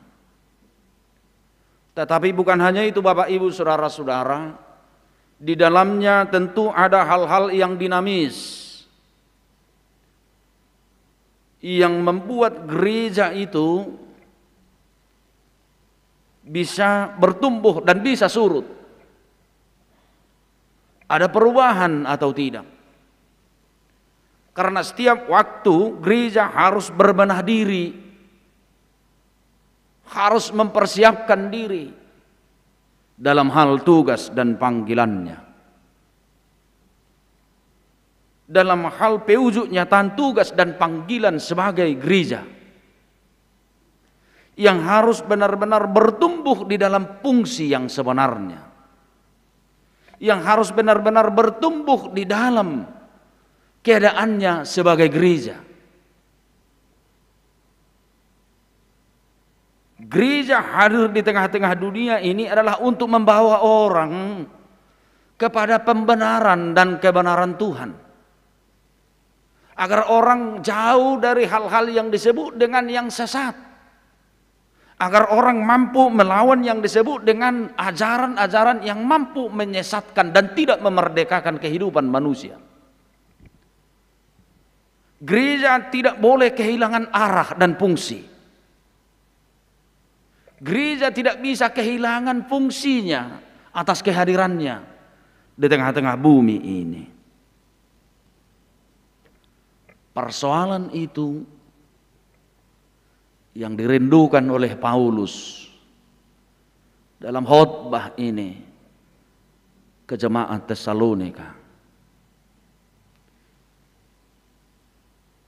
Tetapi bukan hanya itu, Bapak, Ibu, saudara-saudara, di dalamnya tentu ada hal-hal yang dinamis yang membuat gereja itu bisa bertumbuh dan bisa surut. Ada perubahan atau tidak? Karena setiap waktu gereja harus berbenah diri, harus mempersiapkan diri dalam hal tugas dan panggilannya. dalam hal pewujudnyataan tugas dan panggilan sebagai gereja yang harus benar-benar bertumbuh di dalam fungsi yang sebenarnya, yang harus benar-benar bertumbuh di dalam keadaannya sebagai gereja. Gereja hadir di tengah-tengah dunia ini adalah untuk membawa orang kepada pembenaran dan kebenaran Tuhan, agar orang jauh dari hal-hal yang disebut dengan yang sesat, agar orang mampu melawan yang disebut dengan ajaran-ajaran yang mampu menyesatkan dan tidak memerdekakan kehidupan manusia. Gereja tidak boleh kehilangan arah dan fungsi. Gereja tidak bisa kehilangan fungsinya atas kehadirannya di tengah-tengah bumi ini. Persoalan itu yang dirindukan oleh Paulus dalam khotbah ini ke jemaat Tesalonika.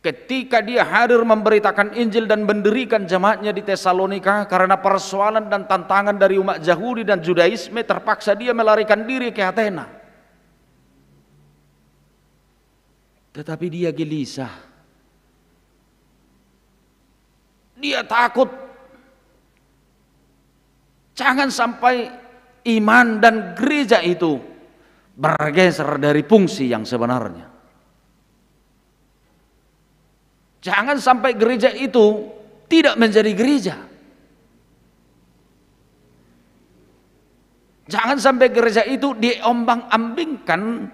Ketika dia hadir memberitakan Injil dan mendirikan jemaatnya di Tesalonika, karena persoalan dan tantangan dari umat Yahudi dan Judaisme, terpaksa dia melarikan diri ke Athena. Tetapi dia gelisah. Dia takut jangan sampai iman dan gereja itu bergeser dari fungsi yang sebenarnya. Jangan sampai gereja itu tidak menjadi gereja. Jangan sampai gereja itu diombang-ambingkan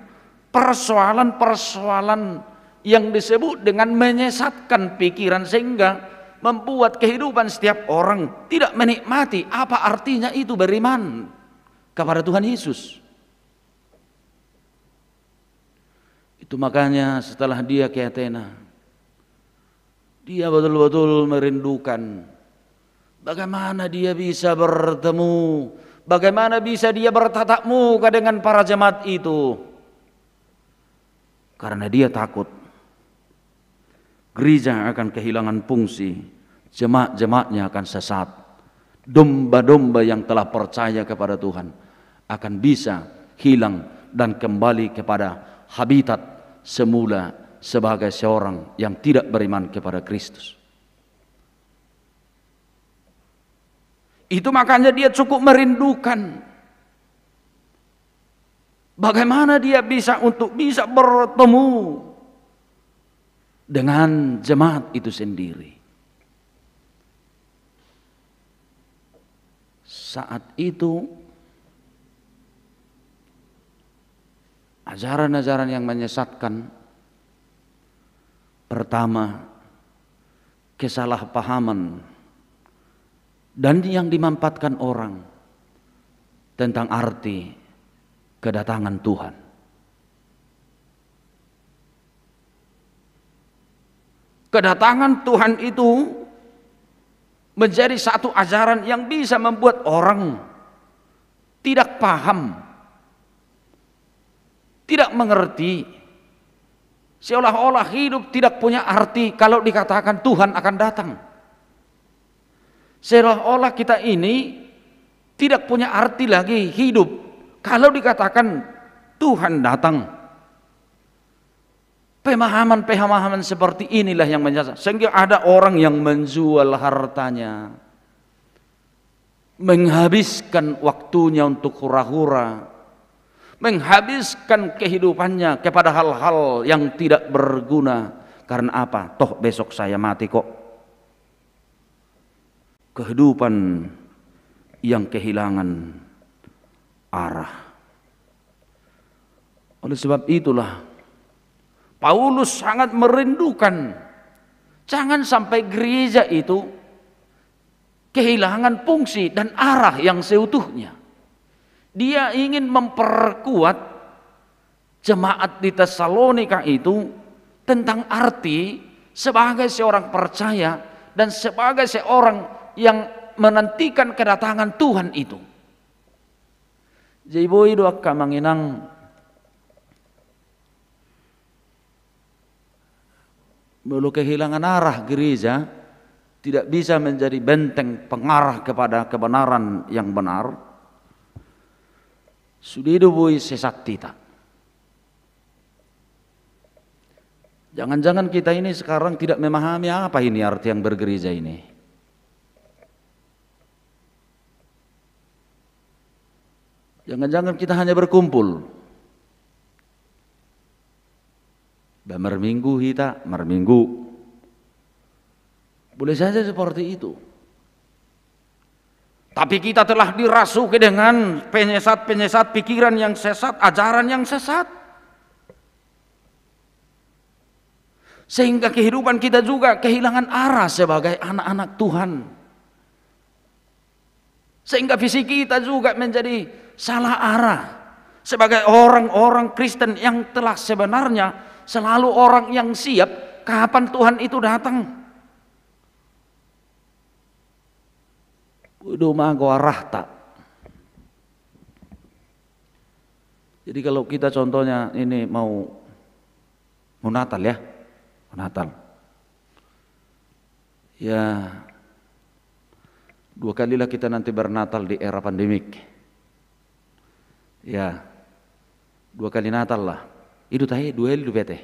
persoalan-persoalan yang disebut dengan menyesatkan pikiran, sehingga membuat kehidupan setiap orang tidak menikmati apa artinya itu beriman kepada Tuhan Yesus. Itu makanya setelah dia ke Athena, dia betul-betul merindukan bagaimana dia bisa bertemu, bagaimana bisa dia bertatap muka dengan para jemaat itu. Karena dia takut gereja akan kehilangan fungsi, jemaat-jemaatnya akan sesat, domba-domba yang telah percaya kepada Tuhan akan bisa hilang dan kembali kepada habitat semula sebagai seorang yang tidak beriman kepada Kristus. Itu makanya dia cukup merindukan bagaimana dia bisa bertemu dengan jemaat itu sendiri. Saat itu ajaran-ajaran yang menyesatkan, pertama, kesalahpahaman dan yang dimanfaatkan orang tentang arti kedatangan Tuhan. Kedatangan Tuhan itu menjadi satu ajaran yang bisa membuat orang tidak paham, tidak mengerti, seolah-olah hidup tidak punya arti kalau dikatakan Tuhan akan datang. Seolah-olah kita ini tidak punya arti lagi hidup kalau dikatakan Tuhan datang. Pemahaman-pemahaman seperti inilah yang menyesat, sehingga ada orang yang menjual hartanya, menghabiskan waktunya untuk hura-hura, menghabiskan kehidupannya kepada hal-hal yang tidak berguna. Karena apa? Toh besok saya mati kok. Kehidupan yang kehilangan arah. Oleh sebab itulah Paulus sangat merindukan jangan sampai gereja itu kehilangan fungsi dan arah yang seutuhnya. Dia ingin memperkuat jemaat di Tesalonika itu tentang arti sebagai seorang percaya dan sebagai seorang yang menantikan kedatangan Tuhan itu. Jadi boy doa kamanginang Melu kehilangan arah gereja, tidak bisa menjadi benteng pengarah kepada kebenaran yang benar. Sudah dibui sesat kita. Jangan-jangan kita ini sekarang tidak memahami apa ini arti yang bergereja ini. Jangan-jangan kita hanya berkumpul. Merminggu kita, merminggu. Boleh saja seperti itu. Tapi kita telah dirasuki dengan penyesat-penyesat pikiran yang sesat, ajaran yang sesat. Sehingga kehidupan kita juga kehilangan arah sebagai anak-anak Tuhan. Sehingga visi kita juga menjadi salah arah. Sebagai orang-orang Kristen yang telah sebenarnya selalu orang yang siap kapan Tuhan itu datang. Udah gua rahta. Jadi kalau kita contohnya ini mau Natal ya, Natal. Ya 2 kalilah kita nanti bernatal di era pandemik. Ya 2 kali Natal lah. Itu tadi 2 kali bete.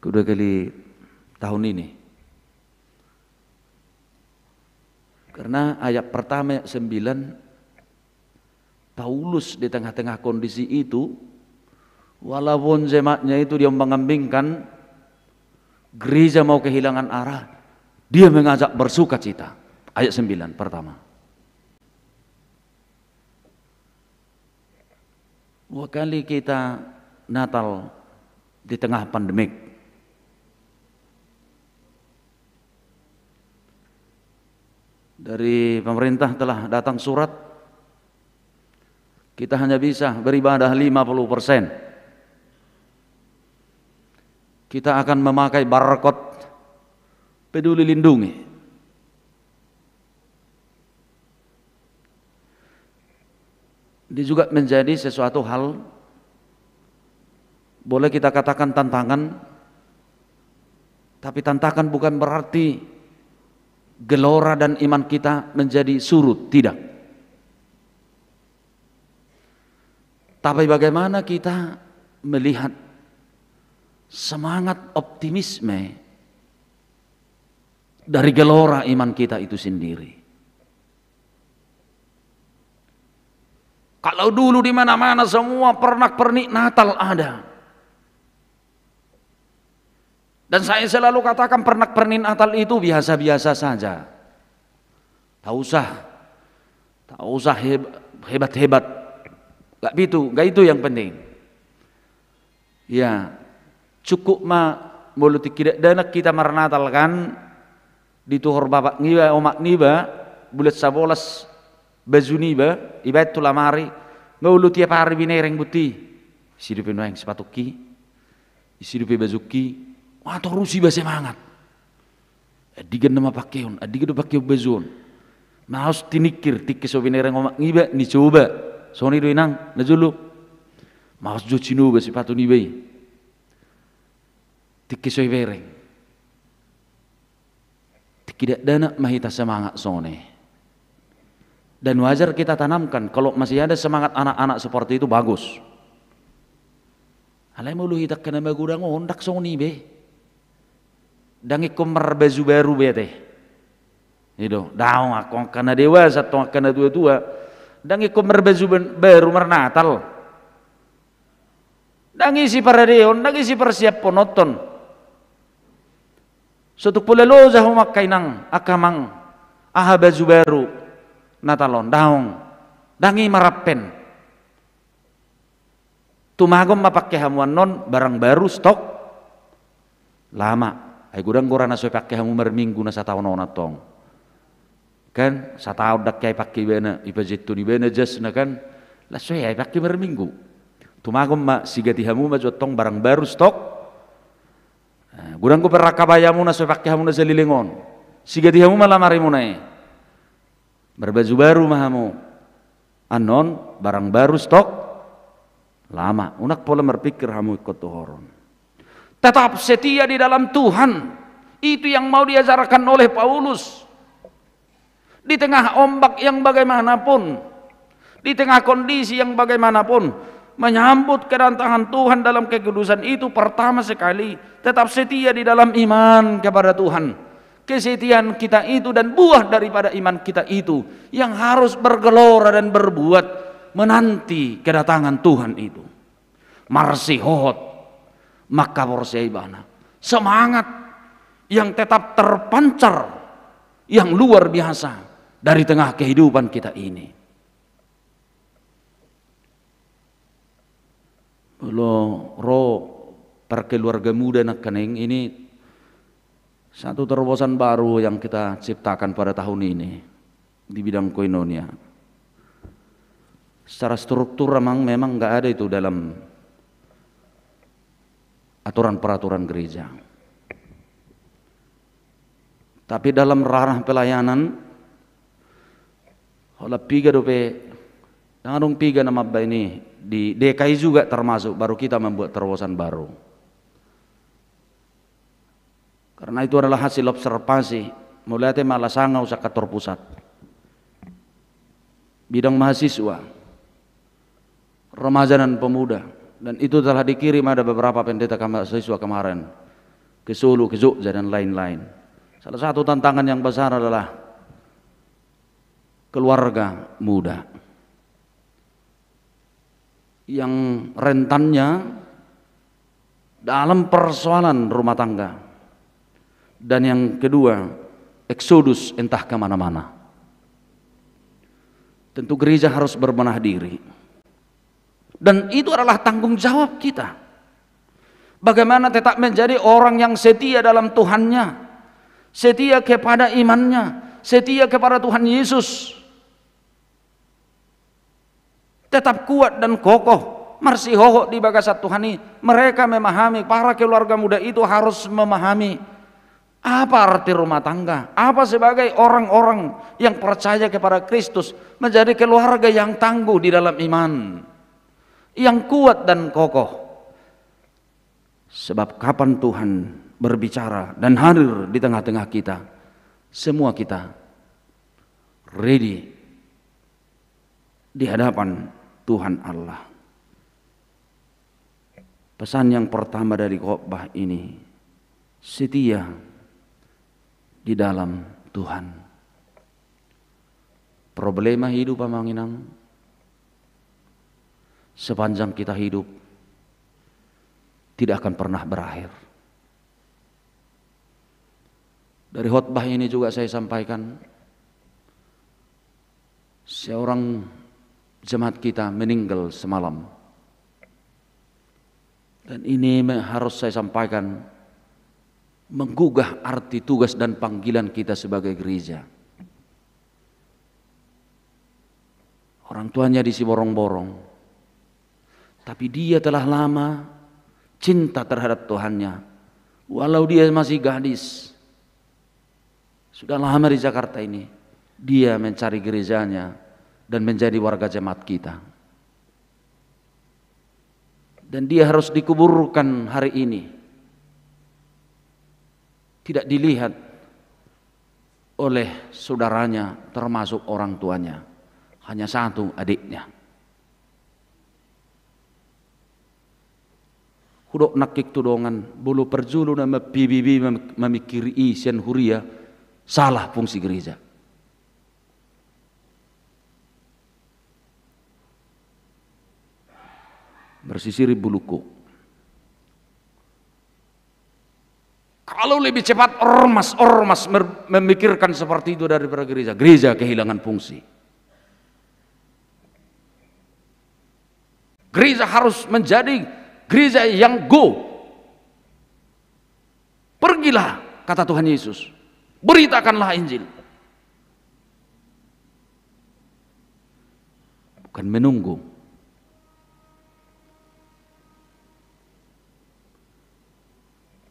2 kali tahun ini. Karena ayat pertama 9, Paulus di tengah-tengah kondisi itu, walaupun jemaatnya itu dia mengambingkan, gereja mau kehilangan arah, dia mengajak bersuka cita. Ayat 9 pertama. 2 kali kita Natal di tengah pandemik. Dari pemerintah telah datang surat, kita hanya bisa beribadah 50%. Kita akan memakai barcode Peduli Lindungi. Ini juga menjadi sesuatu hal, boleh kita katakan tantangan, tapi tantangan bukan berarti gelora dan iman kita menjadi surut, tidak. Tapi bagaimana kita melihat semangat optimisme dari gelora iman kita itu sendiri. Kalau dulu di mana-mana semua pernak-pernik Natal ada. Dan saya selalu katakan pernak-pernik Natal itu biasa-biasa saja. Tak usah hebat-hebat. Gak itu yang penting. Ya, cukup mulut tidak kita marnatal kan di tuhor bapak niba omak niba bulat 11 baju niba ibadah tulamari ngulu tiap hari binereng buti isi dupe noeng sepatuki isi dupe bazuki atau rusi ba semangat adigan nama pakeon adigan do pakeo bazon maus tinikir tikke so binereng omak niba ni coba soni do inang najulu maus jo cinu ba sepatu niba tikke so bereng tidak dana mahita semangat sone. Dan wajar kita tanamkan kalau masih ada semangat anak-anak seperti itu bagus. Alai mulu hitak kena magudang ondak soni be. Dangi komar baju baru be teh. Itu, daung aku kena dewasa atau kena tua-tua. Dangi komar baju baru mernatal. Dangi si paradeon, dangi si persiap penonton. Suatu pula lo zahu makainang akamang aha baju baru Natalon daung dangi marapen tumagom mapakai hamuan non barang baru stok lama ay gudang gorana so pakai hamu merminggu na sa taon onatong kan sa taon dak kay pakai bena ipajitu ni bena jas na kan la so ay pakai merminggu tumagom ma sigati hamu ma jotong barang baru stok gudang ko perakabayamu na so pakai hamu na sa lilingon sigati hamu malamari mo na berbaju baru mahamu anon barang baru stok lama unak pola berpikir hamu ikut tohoron tetap setia di dalam Tuhan. Itu yang mau diajarkan oleh Paulus. Di tengah ombak yang bagaimanapun, di tengah kondisi yang bagaimanapun, menyambut kedatangan Tuhan dalam kekudusan itu pertama sekali tetap setia di dalam iman kepada Tuhan. Kesetiaan kita itu dan buah daripada iman kita itu yang harus bergelora dan berbuat menanti kedatangan Tuhan itu. Marsihohot maka borseibana, semangat yang tetap terpancar yang luar biasa dari tengah kehidupan kita ini. Lo perkeluarga muda nak keneng ini satu terobosan baru yang kita ciptakan pada tahun ini di bidang koinonia. Secara struktur memang nggak ada itu dalam aturan peraturan gereja. Tapi dalam ranah pelayanan Olah piga dope, jangan piga nama ini di DKI juga termasuk, baru kita membuat terobosan baru. Karena itu adalah hasil observasi, mulai dari Malasanga usah kantor pusat, bidang mahasiswa, remaja dan pemuda, dan itu telah dikirim ada beberapa pendeta mahasiswa kemarin ke Solo, ke Jogja dan lain-lain. Salah satu tantangan yang besar adalah keluarga muda yang rentannya dalam persoalan rumah tangga, dan yang kedua eksodus entah kemana-mana. Tentu gereja harus berbenah diri, dan itu adalah tanggung jawab kita. Bagaimana tetap menjadi orang yang setia dalam Tuhannya, setia kepada imannya, setia kepada Tuhan Yesus, tetap kuat dan kokoh, marsihoho di bagasat Tuhani. Mereka memahami, para keluarga muda itu harus memahami apa arti rumah tangga, apa sebagai orang-orang yang percaya kepada Kristus, menjadi keluarga yang tangguh di dalam iman, yang kuat dan kokoh. Sebab kapan Tuhan berbicara dan hadir di tengah-tengah kita, semua kita ready di hadapan Tuhan Allah. Pesan yang pertama dari khotbah ini, setia di dalam Tuhan. Problema hidup pamanginang, sepanjang kita hidup tidak akan pernah berakhir. Dari khotbah ini juga saya sampaikan, seorang jemaat kita meninggal semalam, dan ini harus saya sampaikan menggugah arti tugas dan panggilan kita sebagai gereja. Orang tuanya di Siborong-borong, tapi dia telah lama cinta terhadap Tuhannya, walau dia masih gadis. Sudah lama di Jakarta ini dia mencari gerejanya dan menjadi warga jemaat kita. Dan dia harus dikuburkan hari ini, tidak dilihat oleh saudaranya termasuk orang tuanya, hanya satu adiknya. Hudok nakik tudongan bulu perjulu nama PBB memikiri isian huria, salah fungsi gereja. Bersisiri buluku. Kalau lebih cepat ormas memikirkan seperti itu daripada gereja, gereja kehilangan fungsi. Gereja harus menjadi gereja yang go. Pergilah, kata Tuhan Yesus, beritakanlah Injil. Bukan menunggu.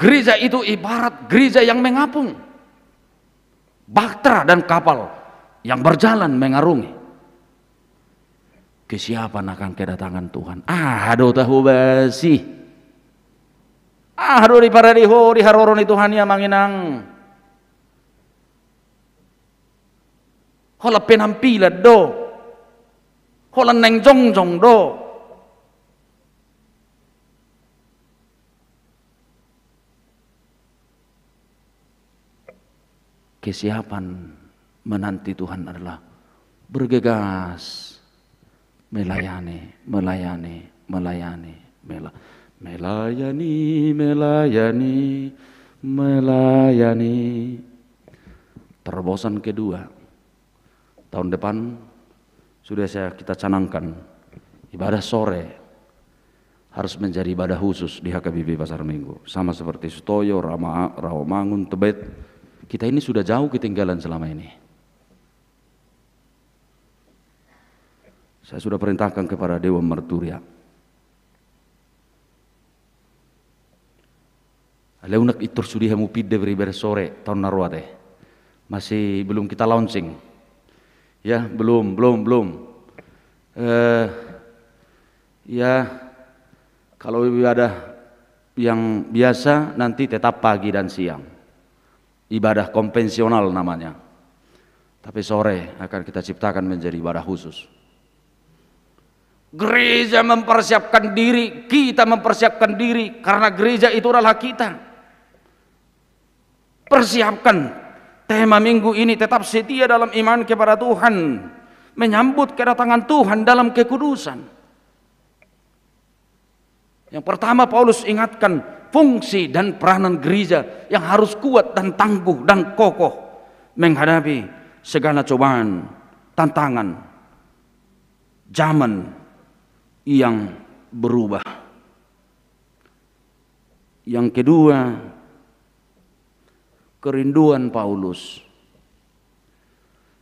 Gereja itu ibarat gereja yang mengapung, bahtera dan kapal yang berjalan mengarungi. Kesiapan akan kedatangan Tuhan? Aduh tahu basi. Aduh di paradiho di haroron itu Tuhan yang manginang. Hola penampilan do. Hola neng jong do. Kesiapan menanti Tuhan adalah bergegas melayani, melayani. Terobosan kedua, tahun depan sudah kita canangkan ibadah sore harus menjadi ibadah khusus di HKBP Pasar Minggu, sama seperti Sutoyo, Rawamangun, Tebet. Kita ini sudah jauh ketinggalan selama ini. Saya sudah perintahkan kepada Dewa Merturia. Leunak itur sudi hamu pide beribadah sore tahun narwate. Masih belum kita launching. Ya, belum. Ya, kalau ibadah yang biasa nanti tetap pagi dan siang. Ibadah konvensional namanya. Tapi sore akan kita ciptakan menjadi ibadah khusus. Gereja mempersiapkan diri, kita mempersiapkan diri karena gereja itu adalah kita. Persiapkan tema minggu ini tetap setia dalam iman kepada Tuhan, menyambut kedatangan Tuhan dalam kekudusan. Yang pertama Paulus ingatkan fungsi dan peranan gereja yang harus kuat dan tangguh dan kokoh menghadapi segala cobaan, tantangan, zaman yang berubah. Yang kedua, kerinduan Paulus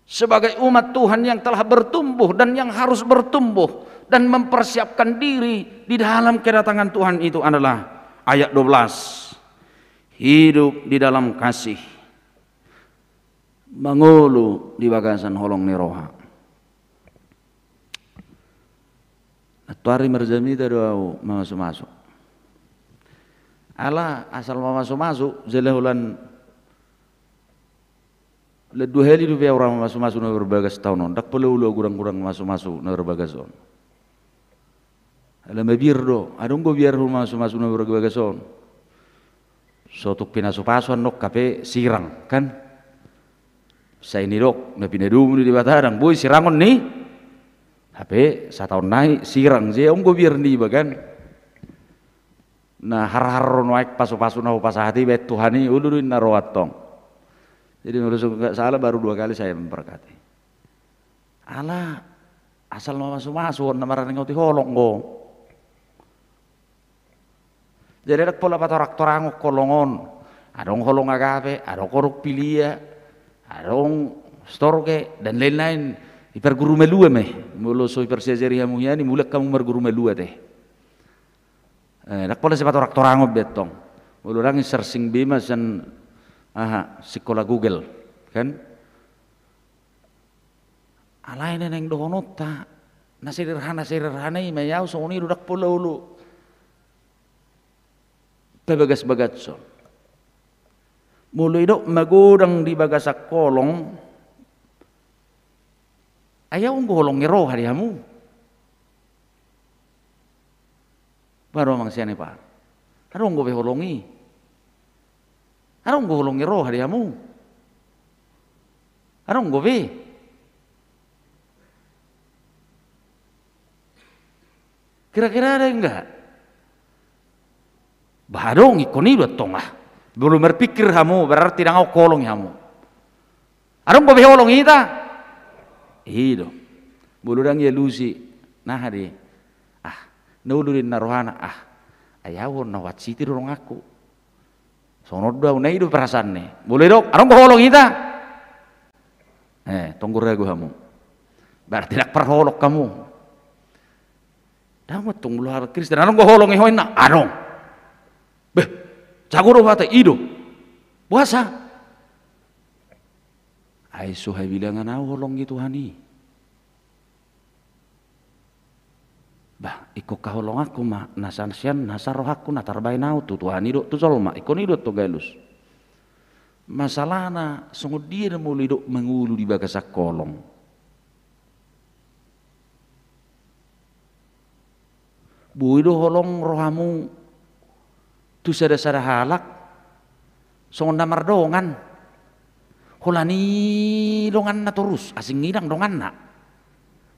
sebagai umat Tuhan yang telah bertumbuh dan yang harus bertumbuh dan mempersiapkan diri di dalam kedatangan Tuhan itu adalah ayat 12, hidup di dalam kasih, mengulu di bagasan holong neroha. Tuari merjami doa masuk. Ala asal masuk jelehulan le dua heli du orang masuk na berbagas tahun dak perlu lu kurang masuk na berbagas on. Ala mabir do, adong go biar masuk na berbagas on. Sotuk pinasupasuan nok kape sirang kan. Saya ini dok, na pinadum di Batarang, boy sirangon nih. HP 1 tahun naik sirang je om go biar ni bagan. Nah har-har naik pasu-pasu na pasahati bet Tuhani ulurin na roatong. Jadi menurut nggak salah baru 2 kali saya memberkati. Ala asal masuk na marang ngoti holong go. Jadi ada pola patorak torangok kolongon, adong holong agape, adong koruk pilia, adong storge dan lain-lain. Iper guru melua meh, mulo so iper sejari hamunya ni mulak kamu mer guru melua teh. Dak pola sepatorak torangok betong. Mulo rangi searching bima san sekolah Google kan. Alain neng dohonot ta, nasirhana ini mayau soni dak pola ulu. Bagas-bagat so. Mulai dok magodang di bagasak kolong. Ayaw ang golong ngero hari hamu. Baru mang siya ni pa. Arong go beholongi. Arong go holong ngero hari hamu. Arong go be. Kira-kira ada enggak? Badong ikoni dua tongah. Belum berpikir kamu berarti tidak kolong kamu. Arong go beholong ita. Hido. Bulurang ya lusi. Nah hari. Nulurin narohana. Ayawon na watsiti dorong aku. Sonod daw na hidup perasaan nih. Boleh dok. Arong go holong ita. Tunggu ragu kamu. Berarti tidak perholok kamu. Damat tunggu luar Kristen. Arong go holong ihoin na. Arong. Beh, jago doh hati hidup, puasa. Ay suhay bilangan holong gitu hani. Bah, iko kaholong aku ma nasansian nasaroh aku natarbai nau tu Tuhan idok tu solma iko idok tu galus masalahna sungguh dia mulai idok mengulu di bagasak kolong buido holong rohamu tu sada-sada halak sungguh namar dongan holani dongan na terus asing ngidang dongan na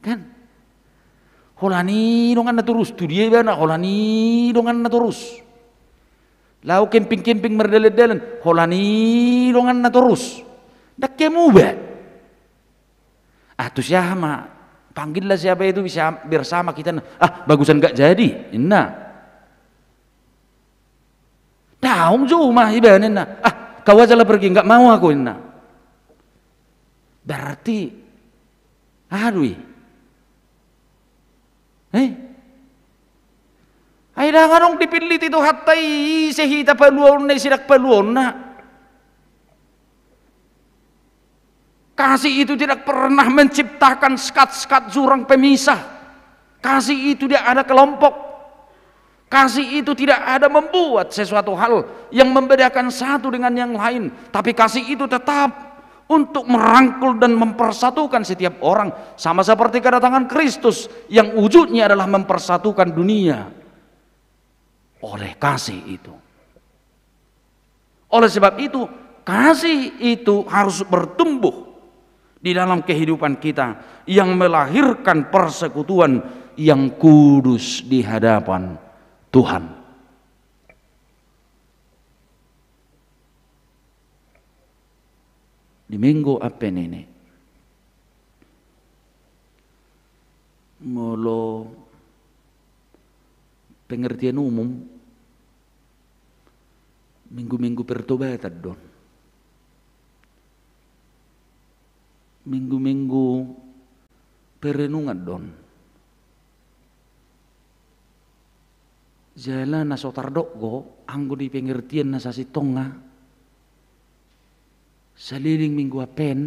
kan holani dongan na terus tu dia bana holani dongan na terus lau kemping-kemping merdelet-delet holani dongan na terus dak kemu be tu siapa panggillah siapa itu bisa bersama kita bagusan gak jadi daung cuma ibanin kau aja lah pergi gak mau aku berarti aduh ay danganong dipilit itu hatay sehita paluon na sidak paluon na kasih itu tidak pernah menciptakan skat-skat jurang pemisah kasih itu tidak ada kelompok kasih itu tidak ada membuat sesuatu hal yang membedakan satu dengan yang lain tapi kasih itu tetap untuk merangkul dan mempersatukan setiap orang sama seperti kedatangan Kristus yang wujudnya adalah mempersatukan dunia oleh kasih itu. Oleh sebab itu kasih itu harus bertumbuh di dalam kehidupan kita yang melahirkan persekutuan yang kudus di hadapan Tuhan. Di minggu apa ini? Molo pengertian umum minggu-minggu pertobatan don. Minggu-minggu perenungan don. Jalan nasotar doko anggo di pengertian nasasi tonga. Saliling minggu apen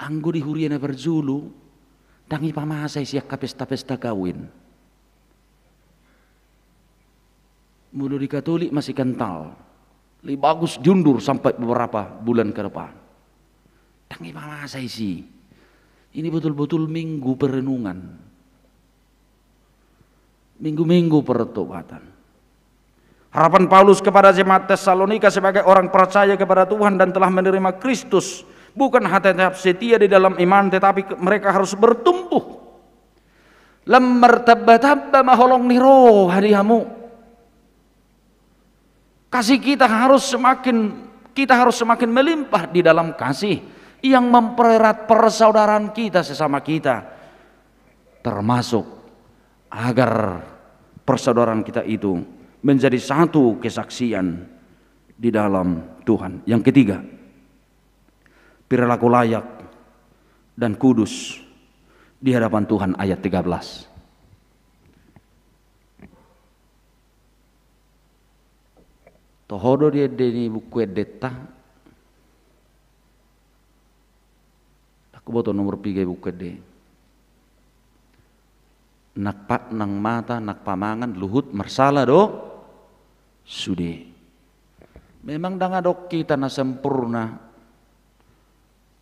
anggo di huriana berzulu dangi pamasay siya ka pesta-pesta kawin mulu di Katolik masih kental lebih bagus diundur sampai beberapa bulan ke depan dangi pamasay sih ini betul-betul minggu perenungan minggu-minggu pertobatan. Harapan Paulus kepada jemaat Tesalonika sebagai orang percaya kepada Tuhan dan telah menerima Kristus bukan hanya tetap setia di dalam iman tetapi mereka harus bertumbuh. Lemmer tabba maholong niro hadiamu. Kasih kita harus semakin melimpah di dalam kasih yang mempererat persaudaraan kita sesama kita termasuk agar persaudaraan kita itu menjadi satu kesaksian di dalam Tuhan. Yang ketiga, perilaku layak dan kudus di hadapan Tuhan ayat 13. Tohodo dia deni buku edeta. Aku boto nomor 3 buku de. Nakpat nang mata nak pamangan luhut marsala do. Sude. Memang dangadok kita na sempurna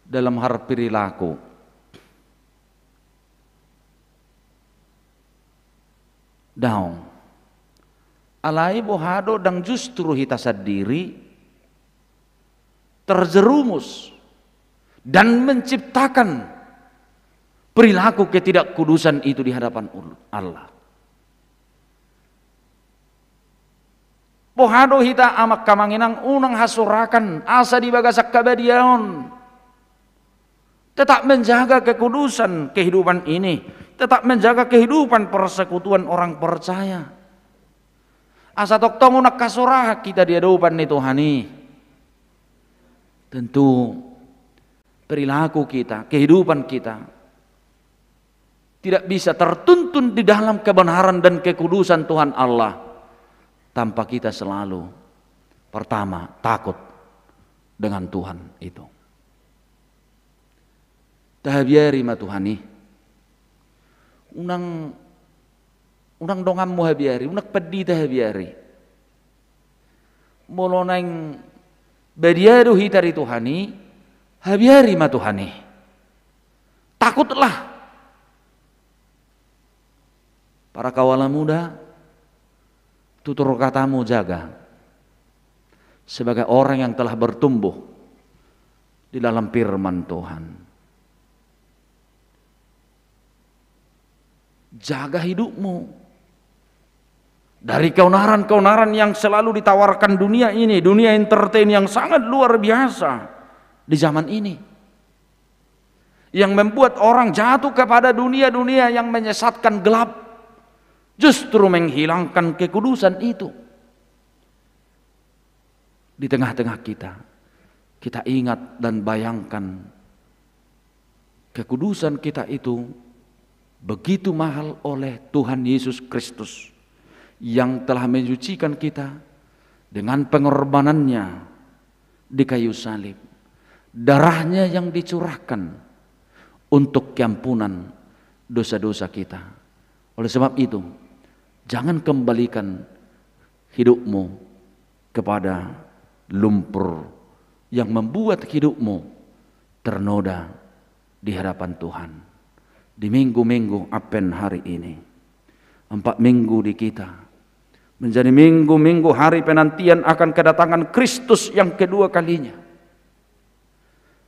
dalam hal perilaku. Daung. Alai bohado dang justru hita sadiri terjerumus dan menciptakan perilaku ketidakkudusan itu di hadapan Allah. Pohado hita amak kamanginang unang hasurakan asa di bagasak kabadiaon. Tetap menjaga kekudusan kehidupan ini, tetap menjaga kehidupan persekutuan orang percaya. Asa toktongo nak kasurah kita di hadapan ni Tuhani. Tentu perilaku kita, kehidupan kita tidak bisa tertuntun di dalam kebenaran dan kekudusan Tuhan Allah tanpa kita selalu pertama takut dengan Tuhan itu. Tahabiari ma Tuhani unang dongammu habiari, unak pedita habiari. Molo nang badiaru hitari Tuhani, habiari ma Tuhani. Takutlah. Para kawalan muda, tutur katamu jaga. Sebagai orang yang telah bertumbuh di dalam firman Tuhan. Jaga hidupmu dari keonaran-keonaran yang selalu ditawarkan dunia ini, dunia entertain yang sangat luar biasa di zaman ini, yang membuat orang jatuh kepada dunia-dunia yang menyesatkan, gelap, justru menghilangkan kekudusan itu. Di tengah-tengah kita ingat dan bayangkan kekudusan kita itu begitu mahal oleh Tuhan Yesus Kristus yang telah menyucikan kita dengan pengorbanannya di kayu salib, darahnya yang dicurahkan untuk keampunan dosa-dosa kita. Oleh sebab itu, jangan kembalikan hidupmu kepada lumpur yang membuat hidupmu ternoda di hadapan Tuhan. Di minggu-minggu Advent hari ini, 4 minggu di kita menjadi minggu-minggu hari penantian akan kedatangan Kristus yang kedua kalinya.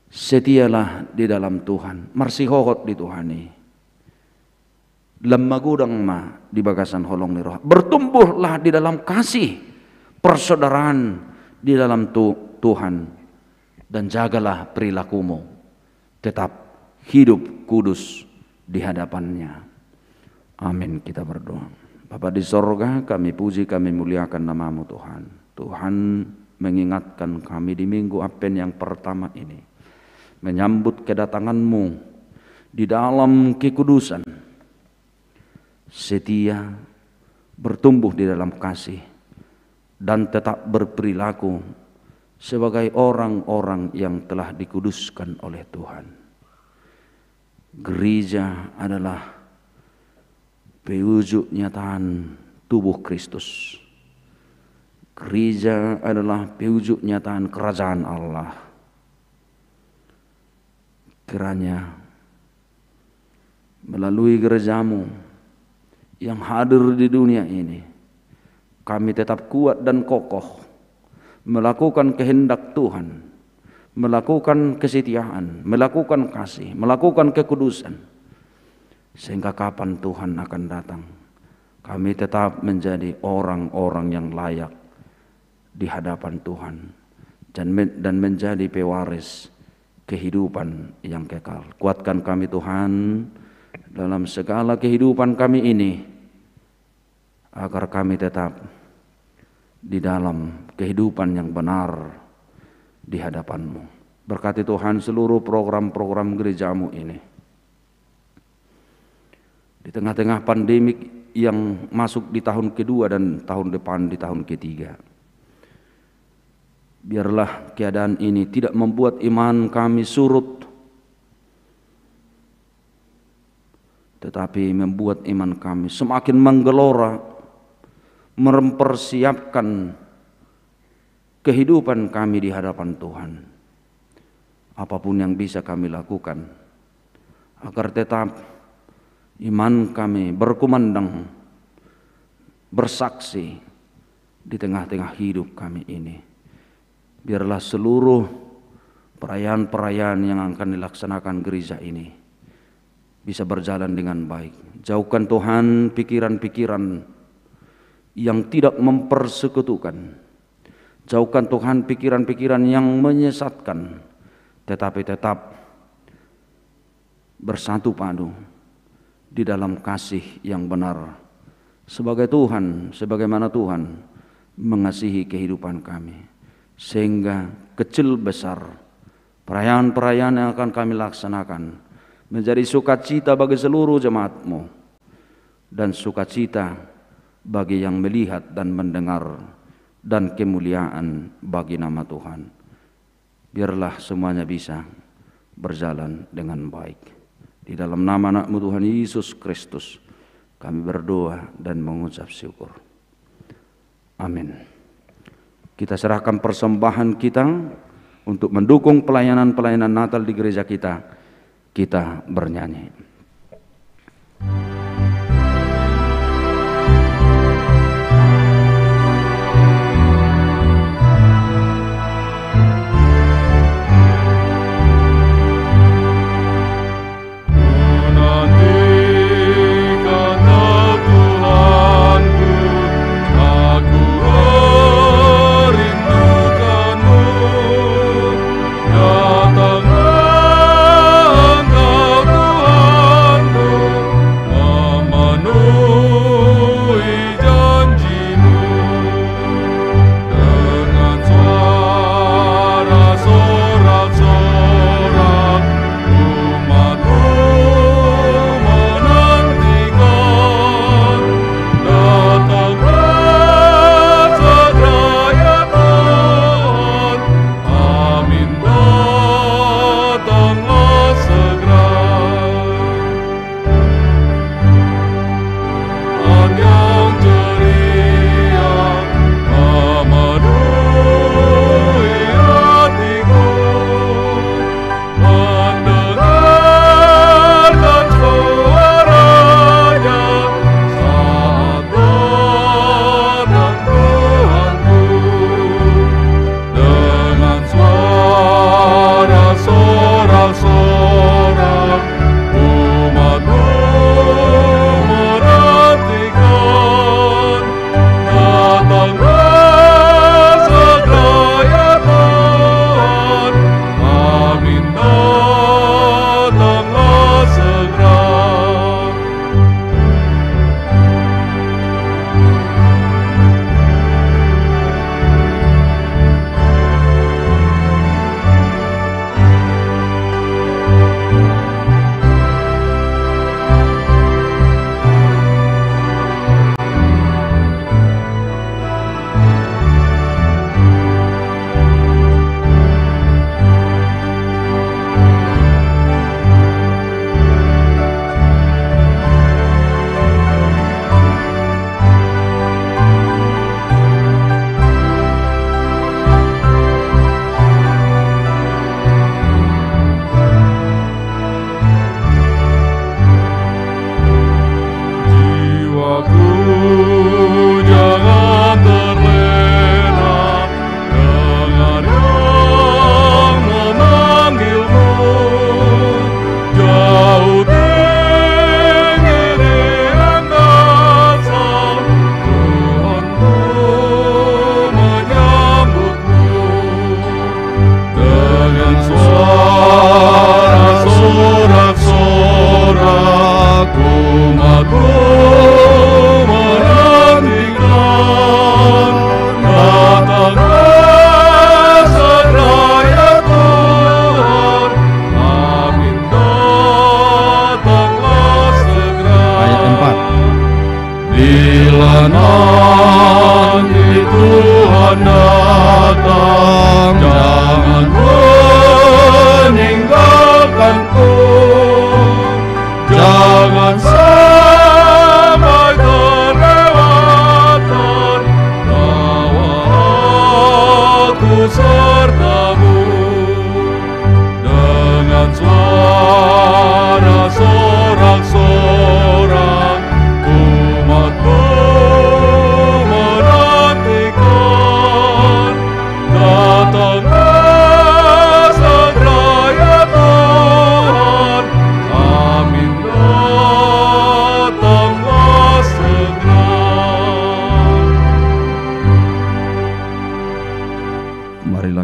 Setialah di dalam Tuhan, marsihohot di Tuhani. Lemagudang ma di bagasan holong ni roh. Bertumbuhlah di dalam kasih persaudaraan di dalam Tuhan, dan jagalah perilakumu tetap hidup kudus di hadapannya. Amin. Kita berdoa. Bapa di sorga, kami puji, kami muliakan namamu Tuhan. Tuhan mengingatkan kami di minggu Advent yang pertama ini, menyambut kedatanganmu di dalam kekudusan, setia, bertumbuh di dalam kasih, dan tetap berperilaku sebagai orang-orang yang telah dikuduskan oleh Tuhan. Gereja adalah pewujud nyataan tubuh Kristus. Gereja adalah pewujud nyataan kerajaan Allah. Kiranya melalui gerejamu yang hadir di dunia ini, kami tetap kuat dan kokoh melakukan kehendak Tuhan, melakukan kesetiaan, melakukan kasih, melakukan kekudusan, sehingga kapan Tuhan akan datang, kami tetap menjadi orang-orang yang layak di hadapan Tuhan dan menjadi pewaris kehidupan yang kekal. Kuatkan kami Tuhan dalam segala kehidupan kami ini, agar kami tetap di dalam kehidupan yang benar di hadapan-Mu. Berkati Tuhan seluruh program-program gerejamu ini. Di tengah-tengah pandemik yang masuk di tahun kedua dan tahun depan di tahun ketiga, biarlah keadaan ini tidak membuat iman kami surut, tetapi membuat iman kami semakin menggelora, mempersiapkan kehidupan kami di hadapan Tuhan. Apapun yang bisa kami lakukan agar tetap iman kami berkumandang, bersaksi di tengah-tengah hidup kami ini. Biarlah seluruh perayaan-perayaan yang akan dilaksanakan gereja ini bisa berjalan dengan baik. Jauhkan Tuhan pikiran-pikiran yang tidak mempersekutukan. Jauhkan Tuhan pikiran-pikiran yang menyesatkan, tetapi tetap bersatu padu di dalam kasih yang benar. Sebagai Tuhan, sebagaimana Tuhan mengasihi kehidupan kami, sehingga kecil besar perayaan-perayaan yang akan kami laksanakan menjadi sukacita bagi seluruh jemaat-Mu, dan sukacita bagi yang melihat dan mendengar, dan kemuliaan bagi nama Tuhan. Biarlah semuanya bisa berjalan dengan baik. Di dalam nama anak-Mu Tuhan Yesus Kristus kami berdoa dan mengucap syukur. Amin. Kita serahkan persembahan kita untuk mendukung pelayanan-pelayanan Natal di gereja kita. Kita bernyanyi.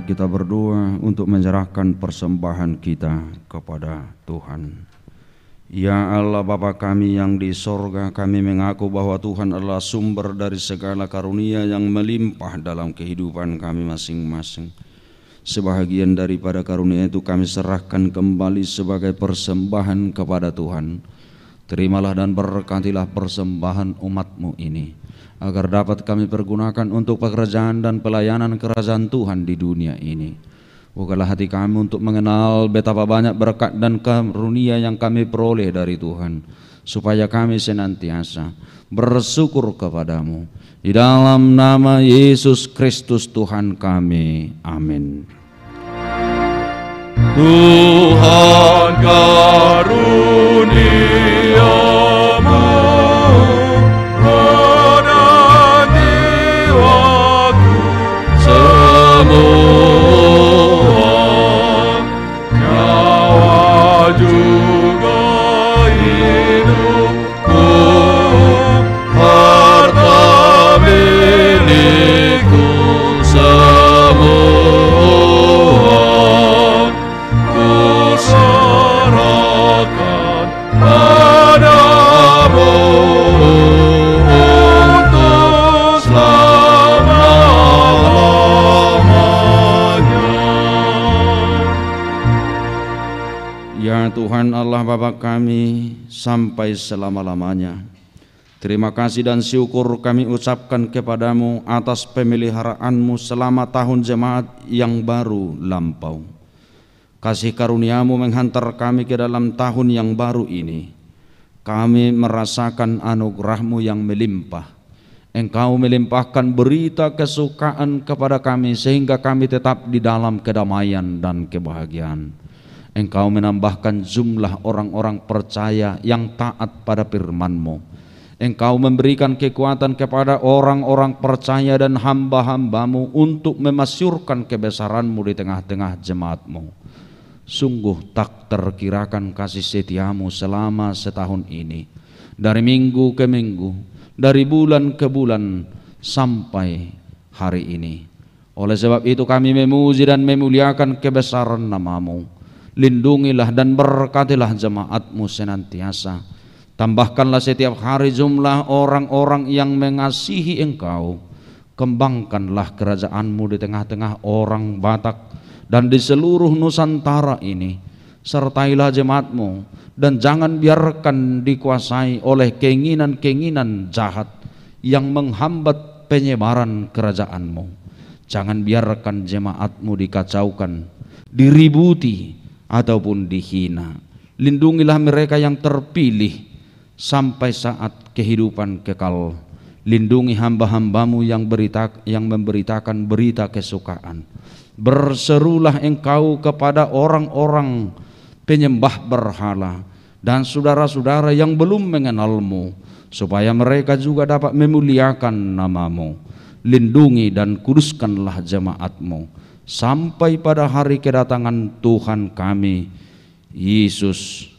Kita berdoa untuk menyerahkan persembahan kita kepada Tuhan. Ya Allah Bapa kami yang di sorga, kami mengaku bahwa Tuhan adalah sumber dari segala karunia yang melimpah dalam kehidupan kami masing-masing. Sebahagian daripada karunia itu kami serahkan kembali sebagai persembahan kepada Tuhan. Terimalah dan berkatilah persembahan umat-Mu ini, agar dapat kami pergunakan untuk pekerjaan dan pelayanan kerajaan Tuhan di dunia ini. Bukalah hati kami untuk mengenal betapa banyak berkat dan karunia yang kami peroleh dari Tuhan, supaya kami senantiasa bersyukur kepadamu. Di dalam nama Yesus Kristus Tuhan kami. Amin. Tuhan karuniamu roh dan jiwaku semua, nyawa juga hidupku, harta milikku semua. Ya Tuhan Allah Bapa kami, sampai selama-lamanya terima kasih dan syukur kami ucapkan kepadamu atas pemeliharaanmu selama tahun jemaat yang baru lampau. Kasih karuniamu menghantar kami ke dalam tahun yang baru ini. Kami merasakan anugerahmu yang melimpah. Engkau melimpahkan berita kesukaan kepada kami sehingga kami tetap di dalam kedamaian dan kebahagiaan. Engkau menambahkan jumlah orang-orang percaya yang taat pada firman-Mu. Engkau memberikan kekuatan kepada orang-orang percaya dan hamba-hamba-Mu untuk memasyurkan kebesaran-Mu di tengah-tengah jemaat-Mu. Sungguh tak terkirakan kasih setiamu selama setahun ini, dari minggu ke minggu, dari bulan ke bulan, sampai hari ini. Oleh sebab itu kami memuji dan memuliakan kebesaran nama-Mu. Lindungilah dan berkatilah jemaat-Mu senantiasa. Tambahkanlah setiap hari jumlah orang-orang yang mengasihi Engkau. Kembangkanlah kerajaan-Mu di tengah-tengah orang Batak dan di seluruh Nusantara ini. Sertailah jemaat-Mu dan jangan biarkan dikuasai oleh keinginan-keinginan jahat yang menghambat penyebaran kerajaan-Mu. Jangan biarkan jemaat-Mu dikacaukan, diributi ataupun dihina. Lindungilah mereka yang terpilih sampai saat kehidupan kekal. Lindungi hamba-hamba-Mu yang memberitakan berita kesukaan. Berserulah Engkau kepada orang-orang penyembah berhala dan saudara-saudara yang belum mengenal-Mu, supaya mereka juga dapat memuliakan nama-Mu. Lindungi dan kuduskanlah jemaat-Mu sampai pada hari kedatangan Tuhan kami Yesus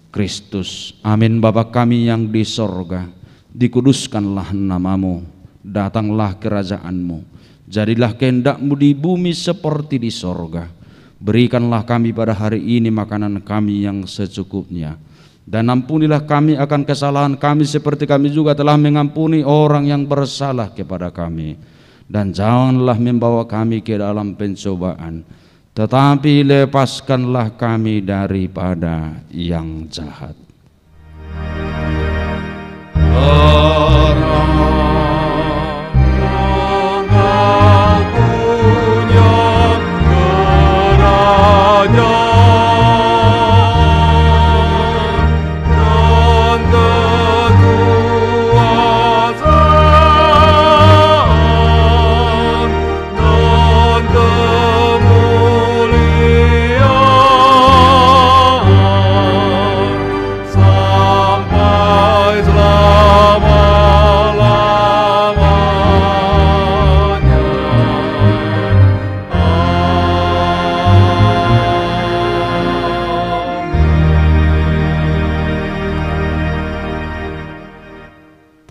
Kristus. Amin. Bapa kami yang di sorga, dikuduskanlah nama-Mu, datanglah kerajaan-Mu, jadilah kehendak-Mu di bumi seperti di sorga. Berikanlah kami pada hari ini makanan kami yang secukupnya, dan ampunilah kami akan kesalahan kami seperti kami juga telah mengampuni orang yang bersalah kepada kami. Dan janganlah membawa kami ke dalam pencobaan, tetapi lepaskanlah kami daripada yang jahat.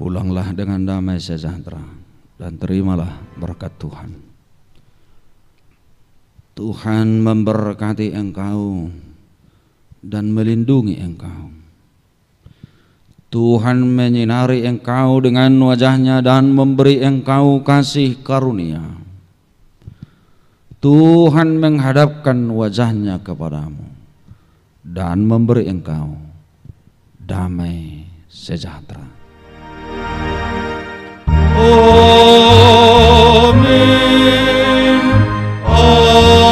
Pulanglah dengan damai sejahtera dan terimalah berkat Tuhan. Tuhan memberkati engkau dan melindungi engkau. Tuhan menyinari engkau dengan wajah-Nya dan memberi engkau kasih karunia. Tuhan menghadapkan wajah-Nya kepadamu dan memberi engkau damai sejahtera. Amin. Amin.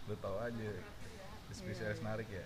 Lu tahu aja, spesialis narik ya.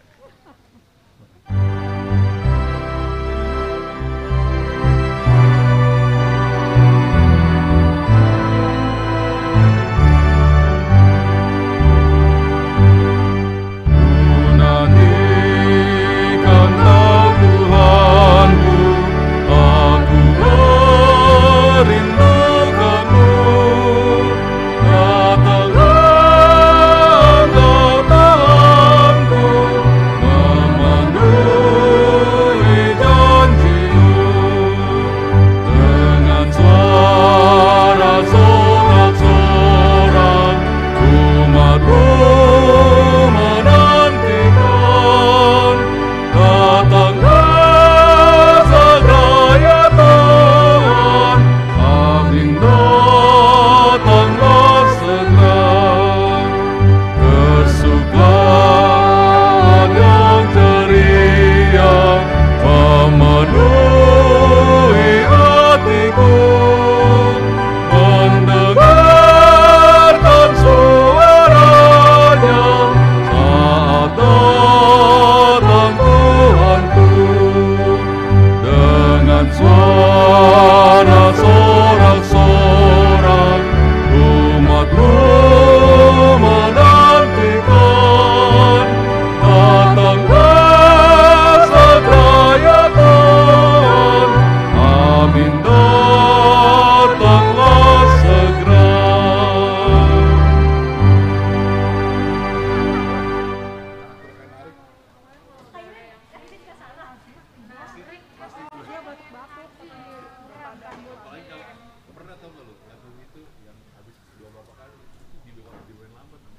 Pernah tahu nggak lu lagu itu yang habis 2 kali itu dibawain lambat.